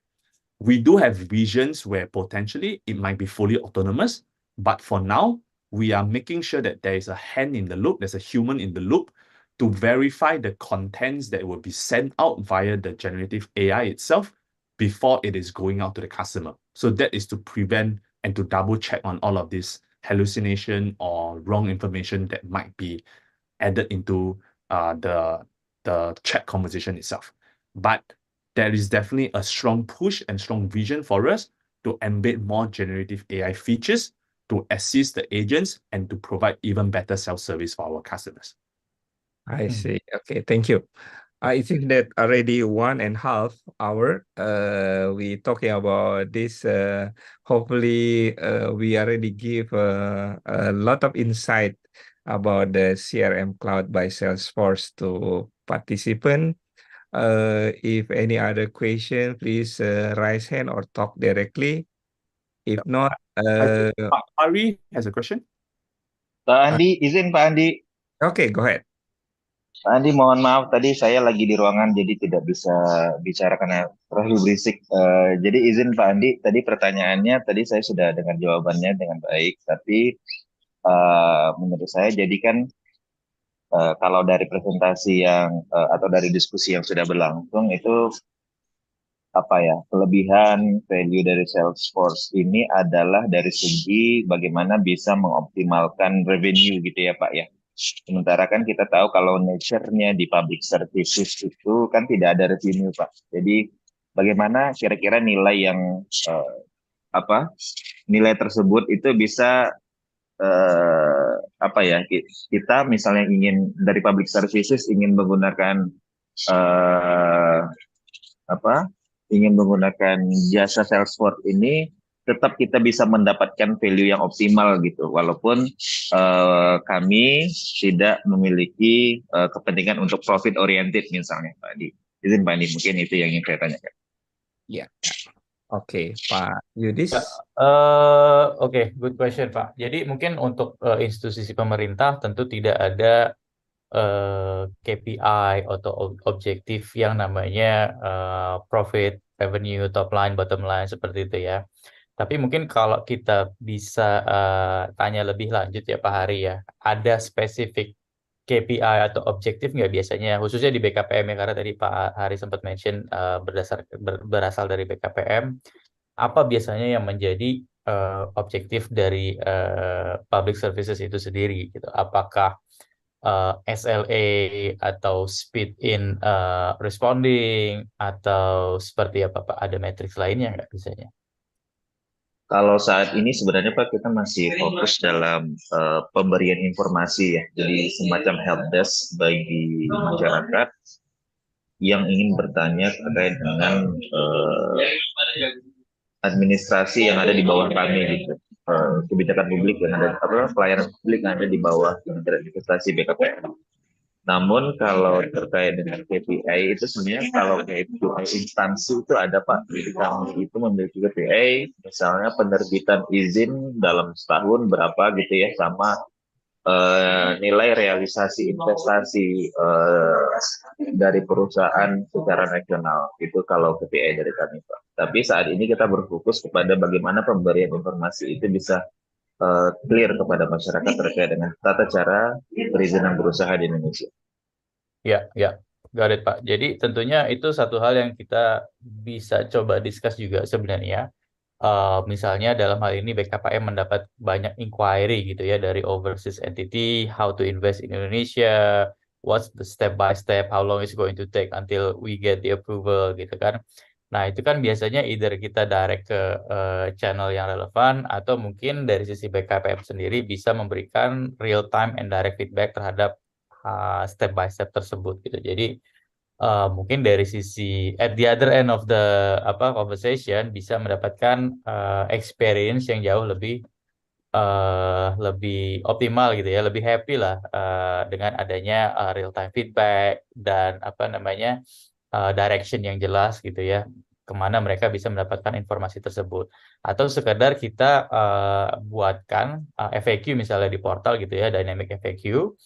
We do have visions where potentially it might be fully autonomous, but for now, we are making sure that there is a hand in the loop, there's a human in the loop, to verify the contents that will be sent out via the generative AI itself before it is going out to the customer. So that is to prevent and to double check on all of this hallucination or wrong information that might be added into the chat conversation itself. But there is definitely a strong push and strong vision for us to embed more generative AI features to assist the agents and to provide even better self-service for our customers. I see. Okay, thank you. I think that already 1.5 hour we talking about this. Hopefully, we already give a lot of insight about the CRM Cloud by Salesforce to participant. If any other question, please raise hand or talk directly. If not, I think Ari has a question. Pak Andi, izin Pak Andi. Okay, go ahead. Pak Andi, mohon maaf tadi saya lagi di ruangan jadi tidak bisa bicara karena terlalu berisik. Jadi izin Pak Andi, tadi pertanyaannya tadi saya sudah dengar jawabannya dengan baik, tapi menurut saya jadi kan kalau dari presentasi yang atau dari diskusi yang sudah berlangsung itu apa ya, kelebihan value dari Salesforce ini adalah dari segi bagaimana bisa mengoptimalkan revenue gitu ya Pak ya. Sementara kan kita tahu kalau nature-nya di public services itu kan tidak ada revenue Pak. Jadi bagaimana kira-kira nilai yang apa nilai tersebut itu bisa apa ya, kita misalnya ingin dari public services ingin menggunakan eh, apa ingin menggunakan jasa Salesforce ini tetap kita bisa mendapatkan value yang optimal gitu walaupun kami tidak memiliki kepentingan untuk profit oriented misalnya Pak Adi. Izin Pak Adi, mungkin itu yang ingin saya tanyakan. Ya, oke, Pak Yudis. Oke, good question, Pak. Jadi mungkin untuk institusi pemerintah tentu tidak ada KPI atau objektif yang namanya profit, revenue, top line, bottom line seperti itu ya. Tapi mungkin kalau kita bisa tanya lebih lanjut ya Pak Hari ya, ada spesifik KPI atau objektif nggak biasanya, khususnya di BKPM ya, karena tadi Pak Hari sempat mention berasal dari BKPM, apa biasanya yang menjadi objektif dari public services itu sendiri gitu? Apakah SLA atau speed in responding atau seperti apa Pak? Ada matriks lainnya nggak biasanya? Kalau saat ini sebenarnya Pak kita masih fokus dalam pemberian informasi ya, jadi semacam help desk bagi masyarakat yang ingin bertanya terkait dengan administrasi yang ada di bawah kami gitu, kebijakan publik yang ada, pelayanan publik yang ada di bawah Kementerian Investasi BKPM. Namun kalau terkait dengan KPI itu sebenarnya kalau KPI instansi itu ada Pak. Jadi kami itu memiliki KPI, misalnya penerbitan izin dalam setahun berapa gitu ya, sama nilai realisasi investasi dari perusahaan secara nasional. Itu kalau KPI dari kami Pak. Tapi saat ini kita berfokus kepada bagaimana pemberian informasi itu bisa clear kepada masyarakat terkait dengan tata cara perizinan berusaha di Indonesia. Ya, got it, Pak. Jadi tentunya itu satu hal yang kita bisa coba discuss juga sebenarnya. Misalnya dalam hal ini BKPM mendapat banyak inquiry gitu ya dari overseas entity, how to invest in Indonesia, what's the step by step, how long it's going to take until we get the approval gitu kan. Nah itu kan biasanya either kita direct ke channel yang relevan atau mungkin dari sisi BKPM sendiri bisa memberikan real time and direct feedback terhadap step by step tersebut gitu. Jadi mungkin dari sisi at the other end of the conversation bisa mendapatkan experience yang jauh lebih optimal gitu ya, lebih happy lah dengan adanya real time feedback dan direction yang jelas gitu ya, kemana mereka bisa mendapatkan informasi tersebut. Atau sekedar kita buatkan FAQ misalnya di portal gitu ya, dynamic FAQ.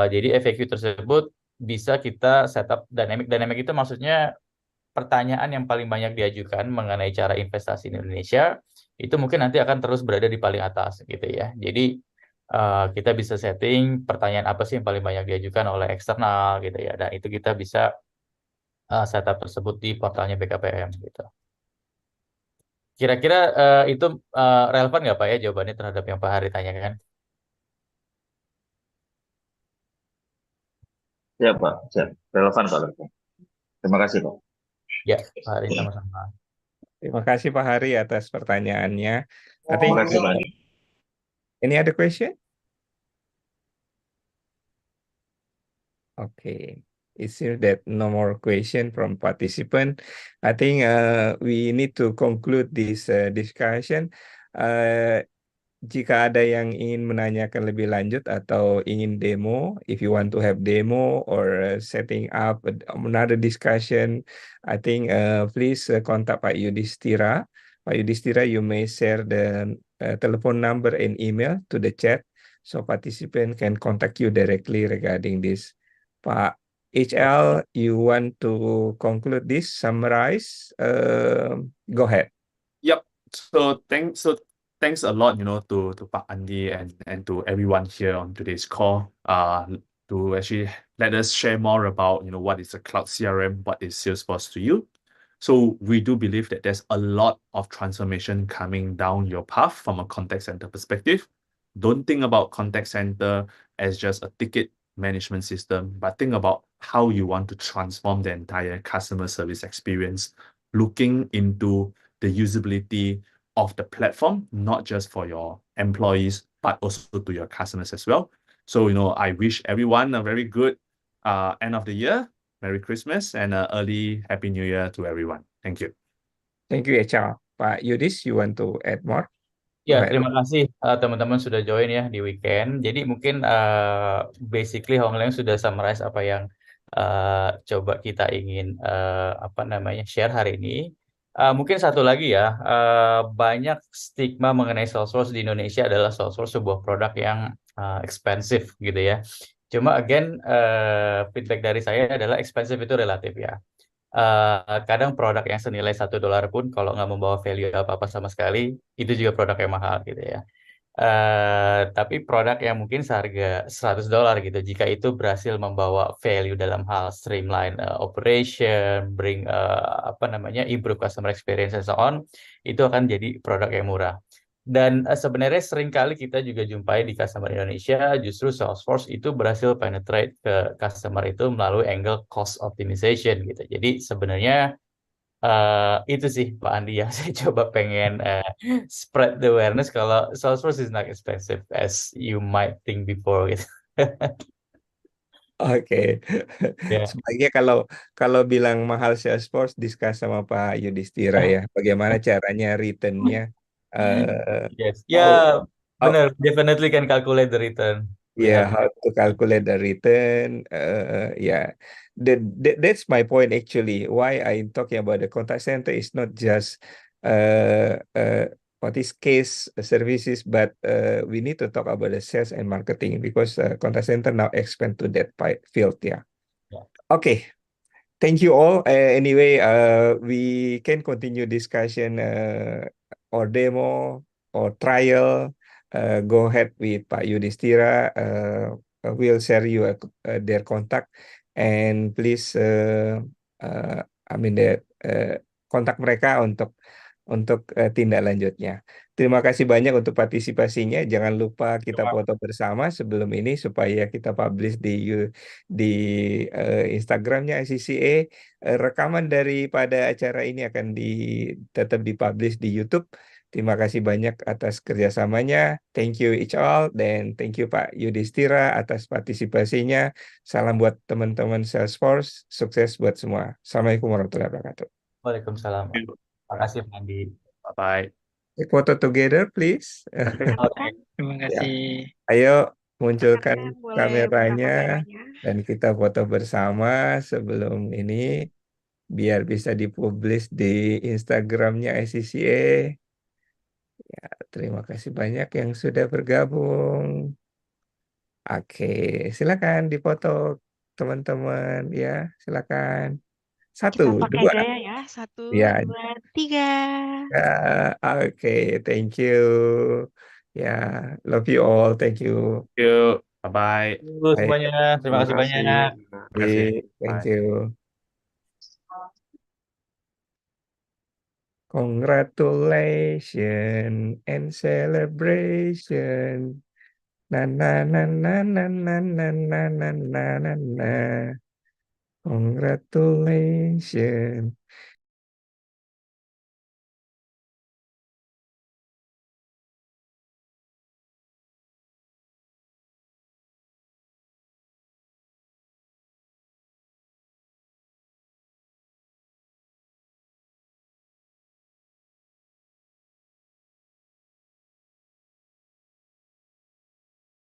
Jadi FAQ tersebut bisa kita setup dynamic itu maksudnya pertanyaan yang paling banyak diajukan mengenai cara investasi di Indonesia itu mungkin nanti akan terus berada di paling atas gitu ya. Jadi kita bisa setting pertanyaan apa sih yang paling banyak diajukan oleh eksternal gitu ya, dan itu kita bisa setup tersebut di portalnya BKPM gitu. Kira-kira itu relevan nggak Pak ya jawabannya terhadap yang Pak Hari tanyakan? Ya Pak, siap. Relevan Pak. Terima kasih Pak. Ya, Pak Hari sama-sama. Terima kasih Pak Hari atas pertanyaannya. I think Terima kasih Pak. any other question? Okay. It seems that no more question from participant. I think we need to conclude this discussion. Jika ada yang ingin menanyakan lebih lanjut atau ingin demo, if you want to have demo or setting up another discussion, I think please contact Pak Yudhistira. Pak Yudhistira, you may share the telephone number and email to the chat so participant can contact you directly regarding this. Pak HL, you want to conclude this, summarize? Go ahead. Yep. So thanks a lot, to Pak Andi and to everyone here on today's call. to actually let us share more about, what is a Cloud CRM, what is Salesforce to you. So we do believe that there's a lot of transformation coming down your path from a contact center perspective. Don't think about contact center as just a ticket management system, but think about how you want to transform the entire customer service experience, looking into the usability of the platform, not just for your employees, but also to your customers as well. So, I wish everyone a very good end of the year. Merry Christmas and early Happy New Year to everyone. Thank you. Thank you, HR. Pak Yudis, you want to add more? Ya, Go ahead. terima kasih teman-teman sudah join ya di weekend. Jadi mungkin basically Hong Leong sudah summarize apa yang coba kita ingin share hari ini. Mungkin satu lagi ya, banyak stigma mengenai Salesforce di Indonesia adalah Salesforce sebuah produk yang expensive gitu ya. Cuma again feedback dari saya adalah expensive itu relatif ya. Kadang produk yang senilai $1 pun kalau nggak membawa value apa-apa sama sekali, itu juga produk yang mahal gitu ya. Tapi produk yang mungkin seharga $100 gitu, jika itu berhasil membawa value dalam hal streamline operation, bring improve customer experience and so on, itu akan jadi produk yang murah. Dan sebenarnya seringkali kita juga jumpai di customer Indonesia, justru Salesforce itu berhasil penetrate ke customer itu melalui angle cost optimization gitu. Jadi sebenarnya itu sih Pak Andi yang saya coba pengen spread the awareness kalau Salesforce is not expensive as you might think before gitu. Oke. Ya. Sebaiknya kalau bilang mahal Salesforce, discuss sama Pak Yudhistira ya. Bagaimana caranya return-nya. Yes. How, Ya, how, benar. Definitely can calculate the return. We yeah, have. how to calculate the return. Yeah, that's my point actually. Why I'm talking about the contact center is not just what is case services, but we need to talk about the sales and marketing because contact center now expand to that field. Yeah. Yeah. Okay. Thank you all. Anyway, we can continue discussion or demo or trial. Go ahead with Pak Yudhistira. We'll share you their contact and please, kontak mereka untuk tindak lanjutnya. Terima kasih banyak untuk partisipasinya. Jangan lupa kita foto bersama sebelum ini supaya kita publish di Instagramnya ICCA. Rekaman daripada acara ini akan tetap dipublish di YouTube. Terima kasih banyak atas kerjasamanya. Thank you each all dan thank you Pak Yudhistira atas partisipasinya. Salam buat teman-teman Salesforce. Sukses buat semua. Assalamualaikum warahmatullahi wabarakatuh. Waalaikumsalam. Terima kasih Pak Andi. Bye-bye. Take photo together, please. Oke. Terima kasih. Ayo munculkan Rekan-rekan boleh buka kameranya kameranya. dan kita foto bersama sebelum ini biar bisa dipublish di Instagramnya ICCA. Ya, terima kasih banyak yang sudah bergabung. Oke, silakan difoto teman-teman ya, silakan. Satu, Kita pakai dua. gaya ya. 1, Ya, 2, 3. ya, oke, thank you. Ya, love you all, thank you. Thank you. Bye-bye. Dulu semuanya. Terima kasih banyak. Terima kasih. Thank Bye. you. Congratulations and celebration. Na na na na na na na na na na na na. Congratulations.